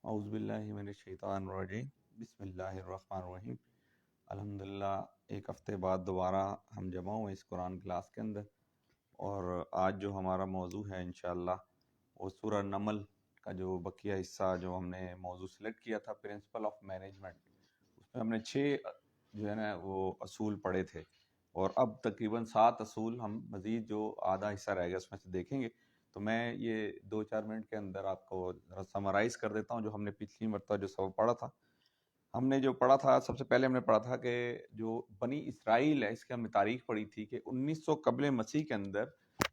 اعوذ باللہ من الشیطان الرجیم بسم اللہ الرحمن الرحیم۔ الحمدللہ ایک ہفتے بعد دوبارہ ہم جمع ہوئے اس قرآن کلاس کے اندر، اور آج جو ہمارا موضوع ہے انشاءاللہ وہ سورہ نمل کا جو بقیہ حصہ جو ہم نے موضوع سلیکٹ کیا تھا پرنسپل آف مینجمنٹ، اس میں ہم نے 6 جو ہے نا وہ اصول پڑھے تھے، اور اب تقریباً 7 اصول ہم مزید جو آدھا حصہ رہ گیا اس میں سے دیکھیں گے۔ تو میں یہ 2-4 منٹ کے اندر آپ کو ذرا سمرائز کر دیتا ہوں جو ہم نے پچھلی مرتبہ جو سبق پڑھا تھا۔ ہم نے جو پڑھا تھا، سب سے پہلے ہم نے پڑھا تھا کہ جو بنی اسرائیل ہے اس کی ہم نے تاریخ پڑھی تھی کہ 1900 قبل مسیح کے اندر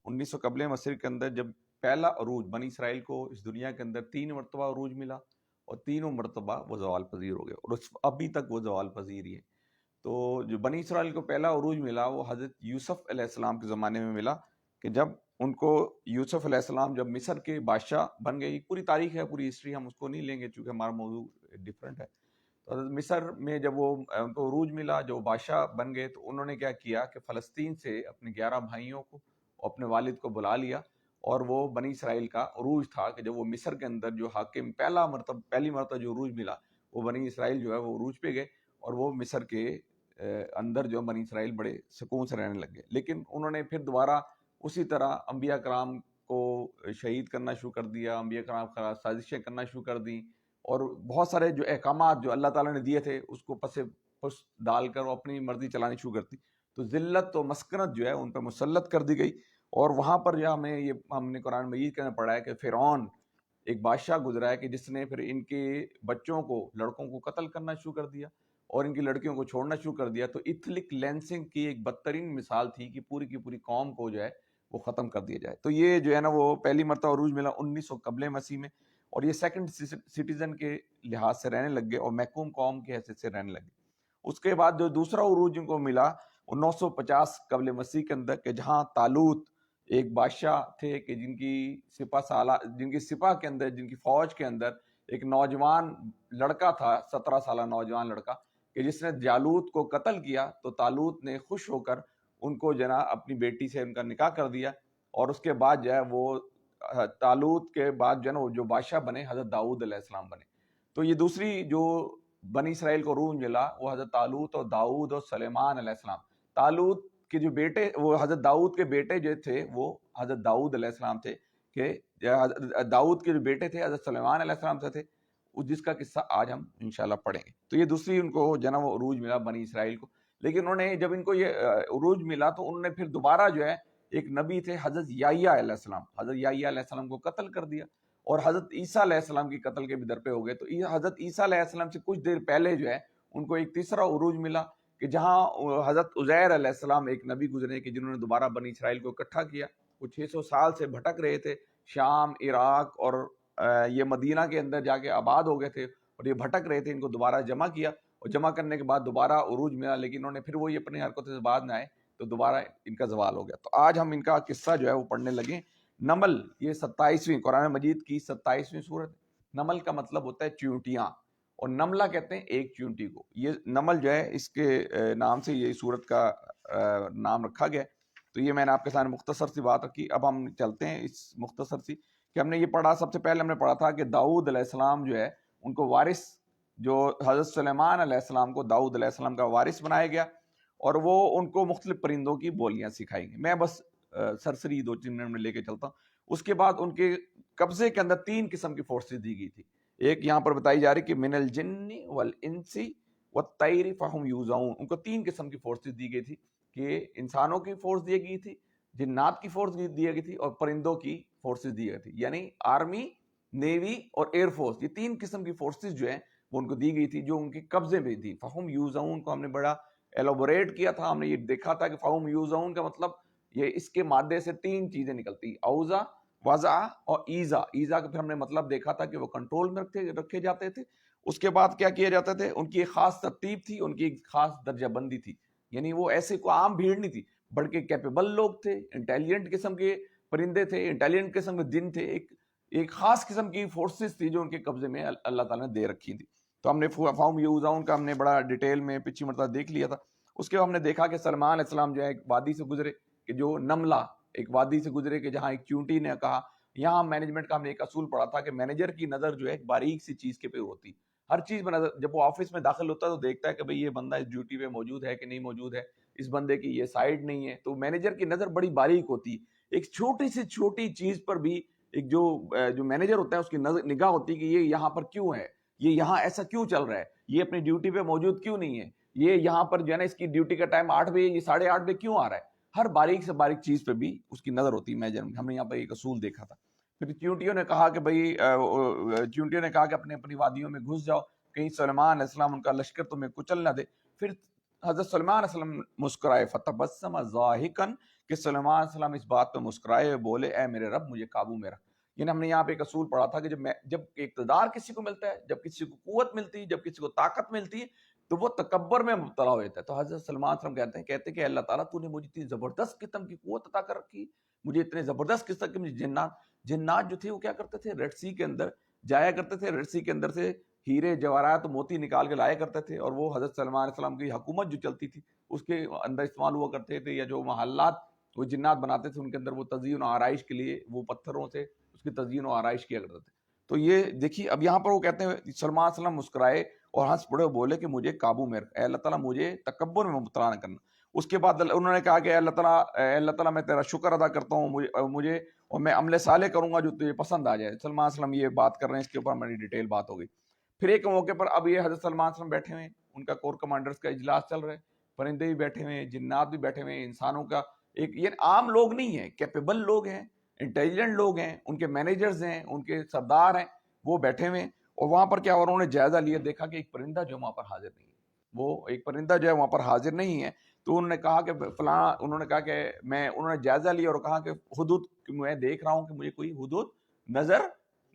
1900 قبل مسیح کے اندر جب پہلا عروج بنی اسرائیل کو اس دنیا کے اندر 3 مرتبہ عروج ملا، اور تینوں مرتبہ وہ زوال پذیر ہو گئے، اور ابھی تک وہ زوال پذیر ہی ہے۔ تو جو بنی اسرائیل کو پہلا عروج ملا وہ حضرت یوسف علیہ السلام کے زمانے میں ملا، کہ جب ان کو یوسف علیہ السلام جب مصر کے بادشاہ بن گئے۔ پوری تاریخ ہے، پوری ہسٹری ہم اس کو نہیں لیں گے چونکہ ہمارا موضوع ڈیفرنٹ ہے۔ تو حضرت مصر میں جب وہ ان کو عروج ملا، جو بادشاہ بن گئے، تو انہوں نے کیا کیا کہ فلسطین سے اپنے 11 بھائیوں کو اور اپنے والد کو بلا لیا، اور وہ بنی اسرائیل کا عروج تھا کہ جب وہ مصر کے اندر جو حاکم پہلی مرتبہ جو عروج ملا، وہ بنی اسرائیل جو ہے وہ عروج پہ گئے، اور وہ مصر کے اندر جو بنی اسرائیل بڑے سکون سے رہنے لگے۔ لیکن انہوں نے پھر دوبارہ اسی طرح انبیاء کرام کو شہید کرنا شروع کر دیا، انبیاء کرام خلاف سازشیں کرنا شروع کر دیں، اور بہت سارے جو احکامات جو اللہ تعالیٰ نے دیے تھے اس کو پس ڈال کر وہ اپنی مرضی چلانی شروع کرتی۔ تو ذلت و مسکنت جو ہے ان پہ مسلط کر دی گئی، اور وہاں پر جو ہم نے قرآن مجید کے اندر پڑھا ہے کہ فرعون ایک بادشاہ گزرا ہے کہ جس نے پھر ان کے بچوں کو، لڑکوں کو قتل کرنا شروع کر دیا اور ان کی لڑکیوں کو چھوڑنا شروع کر دیا۔ تو ایتھنک لینسنگ کی ایک بدترین مثال تھی کہ پوری کی پوری قوم کو جو ہے وہ ختم کر دیا جائے۔ تو یہ جو ہے نا وہ پہلی مرتبہ عروج ملا 1900 قبل مسیح میں، اور یہ سیکنڈ سٹیزن کے لحاظ سے رہنے لگ گئے اور محکوم قوم کی حیثیت سے رہنے لگے۔ اس کے بعد جو دوسرا عروج ان کو ملا 950 قبل مسیح کے اندر، کہ جہاں طالوت ایک بادشاہ تھے کہ جن کی سپاہ کے اندر، جن کی فوج کے اندر ایک نوجوان لڑکا تھا، 17 سالہ نوجوان لڑکا، کہ جس نے جالوت کو قتل کیا۔ تو طالوت نے خوش ہو کر ان کو اپنی بیٹی سے ان کا نکاح کر دیا، اور اس کے بعد جو ہے وہ طالوت کے بعد جو ہے نا وہ جو بادشاہ بنے حضرت داؤد علیہ السلام بنے۔ تو یہ دوسری جو بنی اسرائیل کو عروج ملا وہ حضرت طالوت اور داؤد اور سلیمان علیہ السلام۔ طالوت کے جو بیٹے، وہ حضرت داؤد کے بیٹے جو تھے وہ حضرت داؤد علیہ السلام تھے، کہ داؤد کے جو بیٹے تھے حضرت سلیمان علیہ السلام سے تھے، جس کا قصہ آج ہم انشاءاللہ پڑھیں گے۔ تو یہ دوسری ان کو جو ہے نا وہ عروج ملا بنی اسرائیل کو۔ لیکن انہوں نے جب ان کو یہ عروج ملا تو انہوں نے پھر دوبارہ جو ہے ایک نبی تھے حضرت یحییٰ علیہ السلام، حضرت یحییٰ علیہ السلام کو قتل کر دیا، اور حضرت عیسیٰ علیہ السلام کی قتل کے بھی در پہ ہو گئے۔ تو حضرت عیسیٰ علیہ السلام سے کچھ دیر پہلے جو ہے ان کو ایک تیسرا عروج ملا، کہ جہاں حضرت عزیر علیہ السلام ایک نبی گزرے کہ جنہوں نے دوبارہ بنی اسرائیل کو اکٹھا کیا۔ وہ 600 سال سے بھٹک رہے تھے، شام، عراق اور یہ مدینہ کے اندر جا کے آباد ہو گئے تھے، اور یہ بھٹک رہے تھے، ان کو دوبارہ جمع کیا، اور جمع کرنے کے بعد دوبارہ عروج ملا، لیکن انہوں نے پھر وہی اپنی حرکتوں سے بعد میں آئے تو دوبارہ ان کا زوال ہو گیا۔ تو آج ہم ان کا قصہ جو ہے وہ پڑھنے لگے۔ نمل، یہ 27ویں قرآن مجید کی 27ویں سورت۔ نمل کا مطلب ہوتا ہے چیونٹیاں، اور نملہ کہتے ہیں ایک چیونٹی کو۔ یہ نمل جو ہے اس کے نام سے یہ سورت کا نام رکھا گیا۔ تو یہ میں نے آپ کے سامنے مختصر سی بات رکھی۔ اب ہم چلتے ہیں اس مختصر سی کہ ہم نے یہ پڑھا، سب سے پہلے ہم نے پڑھا تھا کہ داؤد علیہ السلام جو ہے ان کو وارث، جو حضرت سلیمان علیہ السلام کو داؤد علیہ السلام کا وارث بنایا گیا، اور وہ ان کو مختلف پرندوں کی بولیاں سکھائیں گے۔ میں بس سرسری 2-3 منٹ میں لے کے چلتا ہوں۔ اس کے بعد ان کے قبضے کے اندر 3 قسم کی فورسز دی گئی تھی۔ ایک یہاں پر بتائی جا رہی کہ من الجن والانس والطیر فہم یوزعون، ان کو 3 قسم کی فورسز دی گئی تھی، کہ انسانوں کی فورس دی گئی تھی، جنات کی فورس دی گئی تھی، اور پرندوں کی فورسز دی گئی تھی، یعنی آرمی، نیوی اور ایئر فورس، یہ 3 قسم کی فورسز جو ہیں وہ ان کو دی گئی تھی، جو ان کے قبضے میں تھی۔ فہم یوزعون کو ہم نے بڑا ایلوبوریٹ کیا تھا، ہم نے یہ دیکھا تھا کہ فہم یوزعون کا مطلب یہ اس کے مادے سے 3 چیزیں نکلتی، اوزا، وضع اور ایزا۔ ایزا کا پھر ہم نے مطلب دیکھا تھا کہ وہ کنٹرول میں رکھے جاتے تھے۔ اس کے بعد کیا کیا جاتے تھے، ان کی ایک خاص ترتیب تھی، ان کی ایک خاص درجہ بندی تھی، یعنی وہ ایسے کوئی عام بھیڑ نہیں تھی، بلکہ کیپیبل لوگ تھے، انٹیلیجنٹ قسم کے پرندے تھے، انٹیلیجنٹ قسم کے جن تھے، ایک خاص قسم کی فورسز تھی جو ان کے قبضے میں اللہ تعالیٰ نے دے رکھی تھی۔ تو ہم نے فہم یوزعون کا ہم نے بڑا ڈیٹیل میں پچھلی مرتبہ دیکھ لیا تھا۔ اس کے بعد ہم نے دیکھا کہ سلمان علیہ السلام جو ہے ایک وادی سے گزرے، کہ جو نملہ ایک وادی سے گزرے، کہ جہاں ایک چیونٹی نے کہا یہاں مینجمنٹ کا ہم نے ایک اصول پڑھا تھا کہ مینیجر کی نظر جو ہے ایک باریک سی چیز کے پہ ہوتی، ہر چیز میں نظر، جب وہ آفس میں داخل ہوتا ہے تو دیکھتا ہے کہ بھئی یہ بندہ اس ڈیوٹی پہ موجود ہے کہ نہیں موجود ہے، اس بندے کی یہ سائڈ نہیں ہے. تو مینیجر کی نظر بڑی باریک ہوتی، ایک چھوٹی سی چھوٹی چیز پر بھی ایک جو مینیجر ہوتا ہے اس کی نگاہ ہوتی کہ یہ یہاں پر کیوں ہے، یہ یہاں ایسا کیوں چل رہا ہے، یہ اپنی ڈیوٹی پہ موجود کیوں نہیں ہے، یہ یہاں پر جو ہے نا اس کی ڈیوٹی کا ٹائم 8 بجے، یہ 8:30 بجے کیوں آ رہا ہے. ہر باریک سے باریک چیز پہ بھی اس کی نظر ہوتی ہے مینیجر میں. ہم نے یہاں پہ ایک اصول دیکھا تھا. پھر چیونٹیوں نے کہا کہ بھائی چیونٹیوں نے کہا کہ اپنی وادیوں میں گھس جاؤ، کہیں سلیمان علیہ السلام ان کا لشکر تمہیں کچل نہ دے. پھر حضرت سلیمان علیہ السلام مسکرائے، فتبسم ضاحکا، کہ سلیمان علیہ السلام اس بات پہ مسکرائے، بولے اے میرے رب مجھے قابو میں رکھ. یعنی ہم نے یہاں پہ ایک اصول پڑھا تھا کہ جب اقتدار کسی کو ملتا ہے، جب کسی کو قوت ملتی ہے، جب کسی کو طاقت ملتی ہے، تو وہ تکبر میں مبتلا ہو جاتا ہے. تو حضرت سلمان علیہ السلام کہتے ہیں کہ اللہ تعالیٰ تو نے مجھے اتنی زبردست قسم کی قوت عطا کر رکھی، مجھے اتنے زبردست قسم کے جنات جو تھے وہ کیا کرتے تھے، ریڈ سی کے اندر جایا کرتے تھے، ریڈ سی کے اندر سے ہیرے جواہرات موتی نکال کے لایا کرتے تھے، اور وہ حضرت سلمان علیہ السلام کی حکومت جو چلتی تھی اس کے اندر استعمال ہوا کرتے تھے. یا جو محلات وہ جنات بناتے تھے ان کے اندر وہ تزئین و آرائش کے لیے وہ پتھروں سے اس کی تزئین و آرائش کیا کرتے تھے. تو یہ دیکھیے اب یہاں پر وہ کہتے ہیں سلمان علیہ السلام مسکرائے اور ہنس پڑے اور بولے کہ مجھے قابو میں رکھ، اے اللہ تعالیٰ مجھے تکبر میں مبتلا نہ کرنا. اس کے بعد انہوں نے کہا کہ اے اللہ تعالیٰ میں تیرا شکر ادا کرتا ہوں، مجھے اور میں عمل صالح کروں گا جو تجھے پسند آ جائے. سلمان علیہ السلام یہ بات کر رہے ہیں، اس کے اوپر ہماری ڈیٹیل بات ہو گئی. پھر ایک موقع پر اب یہ حضرت سلمان علیہ السلام بیٹھے ہوئے ہیں، ان کا کور کمانڈرز کا اجلاس چل رہا ہے، پرندے بھی بیٹھے ہوئے ہیں، جنات بھی بیٹھے ہوئے ہیں، انسانوں کا ایک یہ عام لوگ نہیں ہیں، کیپیبل لوگ ہیں، انٹیلیجنٹ لوگ ہیں، ان کے مینیجرز ہیں، ان کے سردار ہیں، وہ بیٹھے ہوئے ہیں. اور وہاں پر کیا، انہوں نے جائزہ لیا، دیکھا کہ ایک پرندہ جو وہاں پر حاضر نہیں ہے، وہ ایک پرندہ جو ہے وہاں پر حاضر نہیں ہے. تو انہوں نے کہا کہ فلاں، انہوں نے کہا کہ انہوں نے جائزہ لیا اور کہا کہ حدود میں دیکھ رہا ہوں کہ مجھے کوئی حدود نظر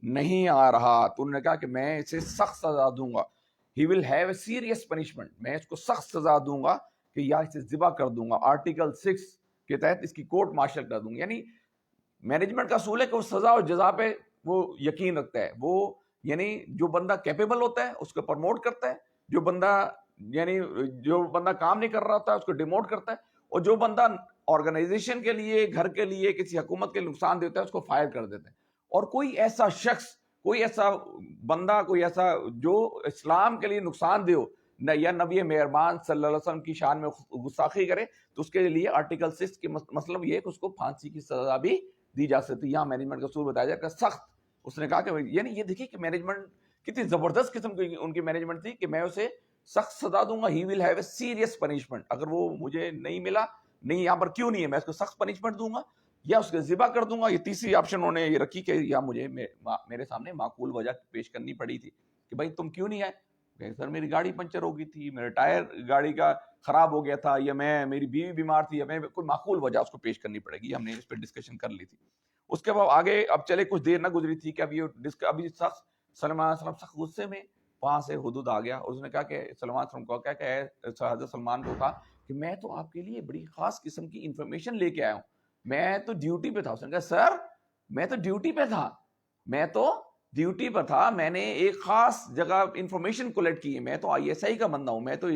نہیں آ رہا. تو انہوں نے کہا کہ میں اسے سخت سزا دوں گا، he will have a serious punishment, میں اس کو سخت سزا دوں گا کہ یا اسے ذبح کر دوں گا، آرٹیکل 6 کے تحت اس کی کورٹ مارشل کر دوں گا. یعنی مینجمنٹ کا اصول ہے کہ وہ سزا اور جزا پہ وہ یقین رکھتا ہے. وہ یعنی جو بندہ کیپیبل ہوتا ہے اس کو پروموٹ کرتا ہے، جو بندہ کام نہیں کر رہا ہوتا ہے اس کو ڈیموٹ کرتا ہے، اور جو بندہ آرگنائزیشن کے لیے، گھر کے لیے، کسی حکومت کے نقصان دیتا ہے اس کو فائر کر دیتے ہیں. اور کوئی ایسا شخص، کوئی ایسا بندہ، کوئی ایسا جو اسلام کے لیے نقصان دے ہو یا نبی مہربان صلی اللہ علیہ وسلم کی شان میں گستاخی کرے، تو اس کے لیے آرٹیکل 6 کے مطلب یہ ہے کہ اس کو پھانسی کی سزا بھی دی جا سکتی. یہاں مینجمنٹ کا اصول بتایا جائے کہ سخت. اس نے کہا کہ یعنی یہ دیکھیے کہ مینجمنٹ کتنی زبردست قسم کی ان کی مینجمنٹ تھی کہ میں اسے سخت سزا دوں گا، he will have a serious punishment. اگر وہ مجھے نہیں ملا، نہیں یہاں پر کیوں نہیں ہے، میں اس کو سخت پنشمنٹ دوں گا یا اس کو ذبح کر دوں گا. یہ تیسری آپشن انہوں نے یہ رکھی کہ یا مجھے میرے سامنے معقول وجہ پیش کرنی پڑی تھی کہ بھائی تم کیوں نہیں آئے. کہ سر میری گاڑی پنچر ہو گئی تھی، میرا ٹائر گاڑی کا خراب ہو گیا تھا، یا میری بیوی بیمار تھی، یا میں کوئی معقول وجہ اس کو پیش کرنی پڑے گی. ہم نے اس پہ ڈسکشن کر لی تھی. اس کے بعد آگے اب چلے، کچھ دیر نہ گزری تھی کہ ابھی سخت سلمان علیہ السلام سخت غصے میں وہاں سے حدود آ گیا. اور اس نے کہا کہ سلمان علیہ السلام کو کہا کہ حضرت سلمان کو کہا کہ میں تو آپ کے لیے بڑی خاص قسم کی انفارمیشن لے کے آیا ہوں، میں تو ڈیوٹی پہ تھا. اس نے کہا سر میں تو ڈیوٹی پہ تھا، میں نے ایک خاص جگہ انفارمیشن کلیکٹ کی ہے، میں تو ISI کا بندہ ہوں، میں تو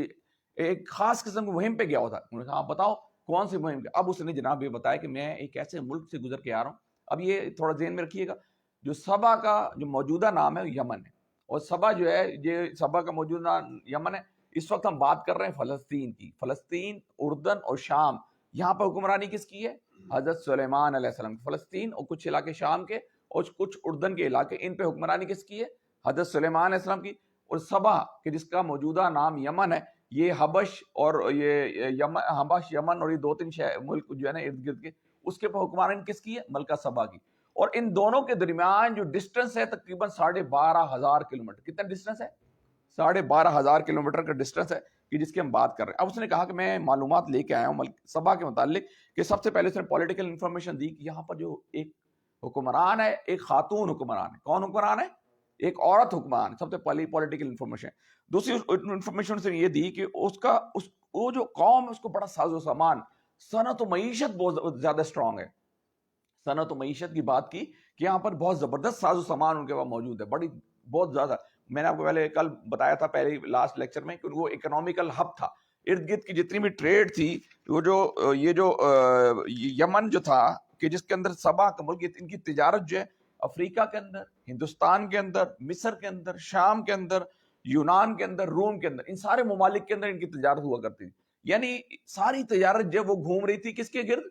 ایک خاص قسم کی مہم پہ گیا تھا. انہوں نے کہا بتاؤ کون سی مہم. اب اس نے جناب یہ بتایا کہ میں ایک ایسے ملک سے گزر کے آ رہا ہوں. اب یہ تھوڑا ذہن میں رکھیے گا، جو سبا کا جو موجودہ نام ہے یمن ہے، اور سبا جو ہے یہ سبا کا موجودہ یمن ہے. اس وقت ہم بات کر رہے ہیں فلسطین کی. فلسطین، اردن اور شام، یہاں پر حکمرانی کس کی ہے؟ حضرت سلیمان علیہ السلام. فلسطین اور کچھ علاقے شام کے اور کچھ اردن کے علاقے، ان پہ حکمرانی کس کی ہے؟ حضرت سلیمان علیہ السلام کی. اور سبا کہ جس کا موجودہ نام یمن ہے، یہ حبش اور یمن اور یہ 2-3 ملک جو ہے نا ارد گرد کے، اس کے پر حکمرانی کس کی ہے؟ ملکہ سبا کی. اور ان دونوں کے درمیان جو ڈسٹنس ہے تقریباً 12,500 کلومیٹر. کتنا ڈسٹنس ہے؟ 12,500 کلومیٹر کا ڈسٹنس ہے کہ جس کی ہم بات کر رہے ہیں. اب اس نے کہا کہ میں معلومات لے کے آیا ہوں ملک سبا کے متعلق، کہ سب سے پہلے اس نے پولیٹیکل انفارمیشن دی کہ یہاں پر جو ایک حکمران ہے، ایک خاتون حکمران ہے. کون حکمران ہے؟ ایک عورت حکمران. سب سے پہلی پولیٹیکل انفارمیشن. دوسری انفارمیشن سے یہ دی کہ وہ جو قوم ہے اس کو بڑا ساز و سامان، صنعت و معیشت بہت زیادہ اسٹرانگ ہے. صنعت و معیشت کی بات کی کہ یہاں پر بہت زبردست ساز و سامان ان کے پاس موجود ہے، بہت زیادہ. میں نے آپ کو پہلے کل بتایا تھا پہلے لاسٹ لیکچر میں کہ وہ اکنامیکل ہب تھا. ارد گرد کی جتنی بھی ٹریڈ تھی، یہ جو یمن جو تھا کہ جس کے اندر سبا کا ملک، ان کی تجارت جو ہے افریقہ کے اندر، ہندوستان کے اندر، مصر کے اندر، شام کے اندر، یونان کے اندر، روم کے اندر، ان سارے ممالک کے اندر ان کی تجارت ہوا کرتی تھی. یعنی ساری تجارت جو وہ گھوم رہی تھی کس کے گرد؟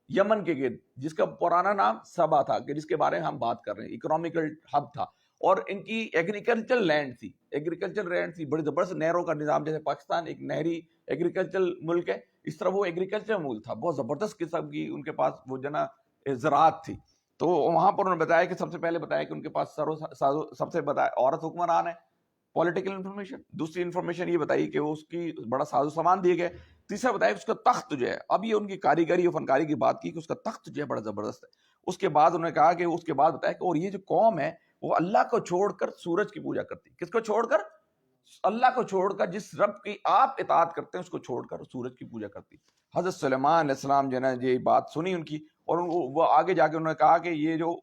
یمن کے گرد، جس کا پرانا نام سبا تھا، کہ جس کے بارے میں ہم بات کر رہے ہیں، اکنامیکل ہب تھا. اور ان کی ایگریکلچر لینڈ تھی، بڑی زبردست نہروں کا نظام. جیسے پاکستان ایک نہری ایگریکلچر ملک ہے، اس طرح وہ ایگریکلچر ملک تھا، بہت زبردست قسم کی ان کے پاس وہ جنا زراعت تھی. تو وہاں پر انہوں نے بتایا کہ سب سے پہلے بتایا کہ ان کے پاس سب سے بتایا عورت حکمران ہے، پولیٹیکل انفارمیشن. دوسری انفارمیشن یہ بتائی کہ وہ اس کی بڑا ساز و سامان دیے گئے. تیسرا بتایا کہ اس کا تخت جو ہے، اب یہ ان کی کاریگری اور فنکاری کی بات کی کہ اس کا تخت جو ہے بڑا زبردست ہے. اس کے بعد انہوں نے کہا کہ اس کے بعد بتایا کہ اور یہ جو قوم ہے وہ اللہ کو چھوڑ کر سورج کی پوجا کرتی. کس کو چھوڑ کر؟ اللہ کو چھوڑ کر، جس رب کی آپ اطاعت کرتے ہیں اس کو چھوڑ کر سورج کی پوجا کرتی. حضرت سلیمان علیہ السلام جو ہے یہ بات سنی ان کی، اور وہ آگے جا کے انہوں نے کہا کہ یہ جو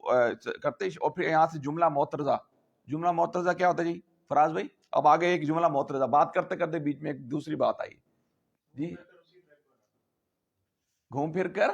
کرتے. اور پھر یہاں سے جملہ معترضہ کیا ہوتا ہے جی فراز بھائی؟ اب آگے ایک جملہ معترضہ، بات کرتے کرتے بیچ میں ایک دوسری بات آئی جی، گھوم پھر کر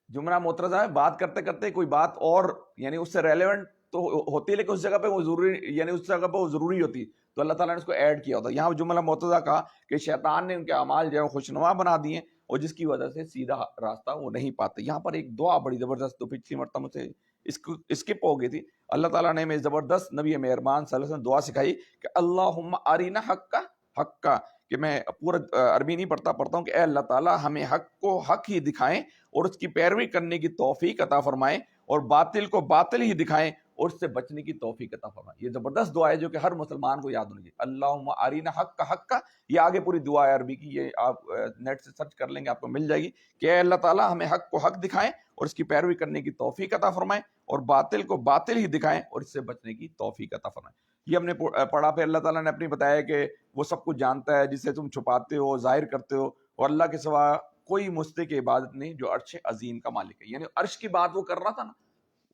جملہ معترضہ ہے، بات کرتے کرتے کوئی بات اور یعنی اس سے ریلیونٹ تو ہوتی ہے لیکن اس جگہ پہ وہ ضروری، یعنی اس جگہ پہ وہ ضروری ہوتی، تو اللہ تعالیٰ نے اس کو ایڈ کیا ہوتا. یہاں جملہ معترضہ کہا کہ شیطان نے ان کے اعمال جو ہے خوشنما بنا دیے اور جس کی وجہ سے سیدھا راستہ وہ نہیں پاتے. یہاں پر ایک دعا بڑی زبردست، تو پچھلی مرتبہ سے اسکپ ہو گئی تھی. اللہ تعالیٰ نے ہمیں زبردست نبی مہربان صلی اللہ علیہ وسلم دعا سکھائی کہ اللہم ارینا حقا، کہ میں پورا عربی نہیں پڑھتا ہوں کہ اے اللہ تعالیٰ ہمیں حق کو حق ہی دکھائیں اور اس کی پیروی کرنے کی توفیق عطا فرمائیں، اور باطل کو باطل ہی دکھائیں اور اس سے بچنے کی توفیق عطا فرمائیں. یہ زبردست دعا ہے جو کہ ہر مسلمان کو یاد ہونی چاہیے. اللہم ارینا حقا، یہ آگے پوری دعا ہے عربی کی، یہ آپ نیٹ سے سرچ کر لیں گے آپ کو مل جائے گی کہ اے اللہ تعالیٰ ہمیں حق کو حق دکھائیں اور اس کی پیروی کرنے کی توفیق عطا فرمائیں، اور باطل کو باطل ہی دکھائیں اور اس سے بچنے کی توفیق عطا فرمائیں. یہ ہم نے پڑھا. پھر اللہ تعالیٰ نے اپنی بتایا کہ وہ سب کچھ جانتا ہے جسے تم چھپاتے ہو ظاہر کرتے ہو، اور اللہ کے سوا کوئی مستحق عبادت نہیں جو عرش عظیم کا مالک ہے. یعنی عرش کی بات وہ کر رہا تھا نا،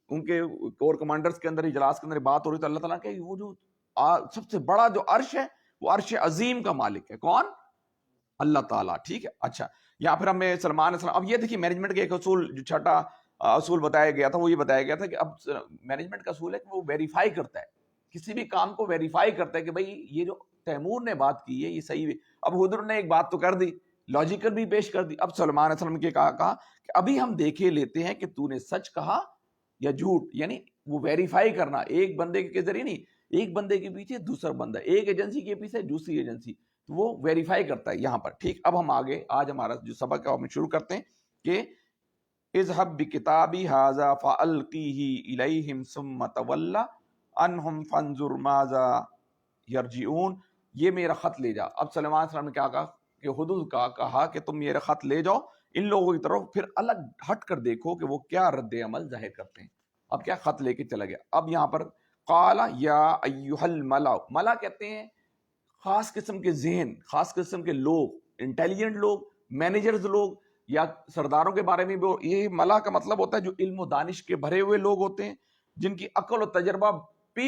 ان کے کور کمانڈرز کے اندر اجلاس کے اندر بات ہو رہی، تو اللہ تعالیٰ کہ وہ جو سب سے بڑا جو عرش ہے وہ عرش عظیم کا مالک ہے. کون؟ اللہ تعالیٰ. ٹھیک ہے. اچھا، یہاں پھر ہمیں سلمان علیہ السلام، اب یہ دیکھیے مینجمنٹ کا ایک اصول جو چھٹا اصول بتایا گیا تھا، وہ یہ بتایا گیا تھا کہ اب مینجمنٹ کا اصول ہے کہ وہ ویریفائی کرتا ہے، کسی بھی کام کو ویریفائی کرتا ہے کہ بھئی یہ جو تیمور نے بات کی ہے یہ صحیح ہے. اب حضور نے ایک بات تو کر دی، لاجیکل بھی پیش کر دی. اب سلمان علیہ السلام کے کہا کہ ابھی ہم دیکھے لیتے ہیں کہ تو نے سچ کہا یا جھوٹ. یعنی وہ ویریفائی کرنا ایک بندے کے ذریعے نہیں، ایک بندے کے پیچھے دوسرا بندہ، ایک ایجنسی کے پیچھے دوسری ایجنسی، تو وہ ویریفائی کرتا ہے یہاں پر. ٹھیک. اب ہم آگے آج ہمارا جو سبق ہے ہم شروع کرتے ہیں کہ اذهب بکتابی ھذا فالقیہ الیہم ثم تول عنہم فانظر ماذا یرجعون. یہ میرا خط لے جا. اب سلیمان علیہ السلام نے کیا کہا کہ حدود کا کہا کہ تم میرا خط لے جاؤ ان لوگوں کی طرف، پھر الگ ہٹ کر دیکھو کہ وہ کیا رد عمل ظاہر کرتے ہیں. اب کیا خط لے کے چلا گیا. اب یہاں پر قال یا ایھا الملأ، ملا کہتے ہیں خاص قسم کے ذہن، خاص قسم کے لوگ، انٹیلیجنٹ لوگ، مینیجرز لوگ، یا سرداروں کے بارے میں بھی. یہ ملا کا مطلب ہوتا ہے جو علم و دانش کے بھرے ہوئے لوگ ہوتے ہیں، جن کی عقل و تجربہ بھی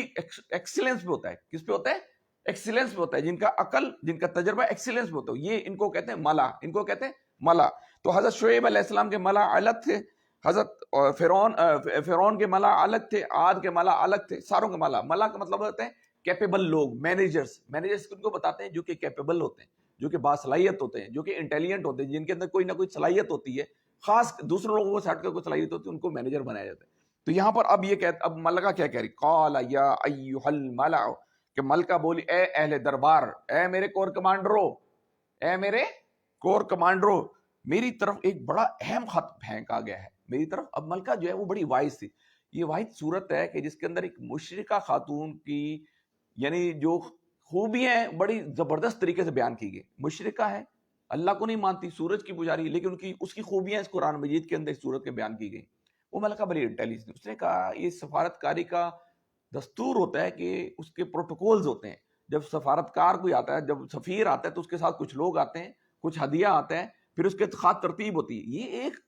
ایکسیلنس پہ ہوتا ہے. کس پہ ہوتا ہے؟ ایکسیلنس پہ ہوتا ہے. جن کا عقل، جن کا تجربہ ایکسیلنس پہ ہوتا ہے، یہ ان کو کہتے ہیں ملا. ان کو کہتے ہیں ملا. تو حضرت شعیب علیہ السلام کے ملا الگ تھے، حضرت فرعون کے ملا الگ تھے، عاد کے ملا الگ تھے، ساروں کے ملا. ملا کا مطلب ہوتا ہے کیپیبل لوگ، مینیجرز. مینیجرز کن کو بتاتے ہیں؟ جو کہ کیپیبل ہوتے ہیں، جو کہ باصلاحیت ہوتے ہیں، جو کہ انٹیلیجنٹ ہوتے ہیں، جن کے اندر کوئی نہ کوئی صلاحیت ہوتی ہے، خاص دوسرے لوگوں سے ہٹ کر کوئی صلاحیت ہوتی ہے، ان کو مینیجر بنایا جاتا ہے. تو یہاں پر اب یہ کہتے، اب ملکہ کیا کہہ رہی؟ قال یا ایھا الملأ، کہ ملکہ بولی اے اہل دربار، اے میرے کور کمانڈرو، اے میرے کور کمانڈرو، میری طرف ایک بڑا اہم خط پھینکا گیا ہے میری طرف. اب ملکہ جو ہے وہ بڑی وائز تھی. یہ واحد صورت ہے کہ جس کے اندر ایک مشرکہ خاتون کی یعنی جو خوبیاں ہیں بڑی زبردست طریقے سے بیان کی گئی. مشرکہ ہے، اللہ کو نہیں مانتی، سورج کی پجاری، لیکن اس کی خوبیاں اس قرآن مجید کے اندر اس صورت کے بیان کی گئی. وہ ملکہ بڑی انٹیلیجنٹ، اس نے کہا یہ سفارتکاری کا دستور ہوتا ہے کہ اس کے پروٹوکولز ہوتے ہیں. جب سفارتکار کوئی آتا ہے، جب سفیر آتا ہے تو اس کے ساتھ کچھ لوگ آتے ہیں، کچھ ہدیہ آتے ہیں، پھر اس کے خاص ترتیب ہوتی ہے. یہ ایک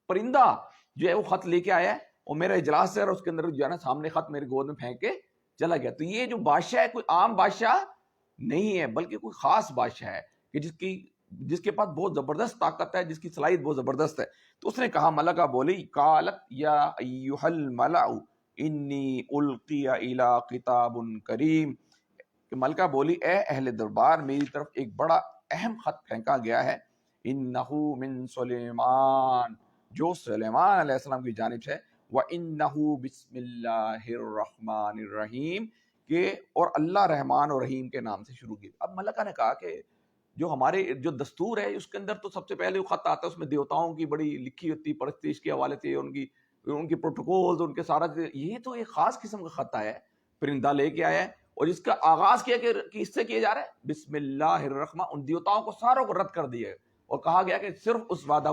پرندہ جو ہے وہ خط لے کے آیا ہے اور میرا اجلاس ہے اور اس کے اندر جو ہے نا سامنے خط میرے گود میں پھینک کے چلا گیا. تو یہ جو بادشاہ ہے کوئی عام بادشاہ نہیں ہے، بلکہ کوئی خاص بادشاہ ہے کہ جس کے پاس بہت زبردست طاقت ہے، جس کی صلاحیت بہت زبردست ہے. تو اس نے کہا, ملکہ بولی, قالت یا ایھا الملأ انی القی الی کتاب کریم, کہ ملکہ بولی اے اہل دربار, میری طرف ایک بڑا اہم خط پھینکا گیا ہے, انہ من سلیمان, جو سلیمان علیہ السلام کی جانب سے, وَإِنَّهُ بسم اللہ الرحمن الرحیم, کہ اور اللہ رحمان اور رحیم کے نام سے شروع کی. اب ملکہ نے کہا کہ جو ہمارے جو دستور ہے اس کے اندر تو سب سے پہلے وہ خط آتا ہے, اس میں دیوتاؤں کی بڑی لکھی ہوتی پرستش کے حوالے سے, ان کی پروٹوکولز, ان کے سارا, یہ تو ایک خاص قسم کا خط آیا ہے, پرندہ لے کے آیا ہے, اور جس کا آغاز کیا کہ اس سے کیا جا رہا ہے بسم اللہ الرحمن, ان دیوتاؤں کو ساروں کو رد کر دیا ہے, اور کہا گیا کہ صرف اس وحدہ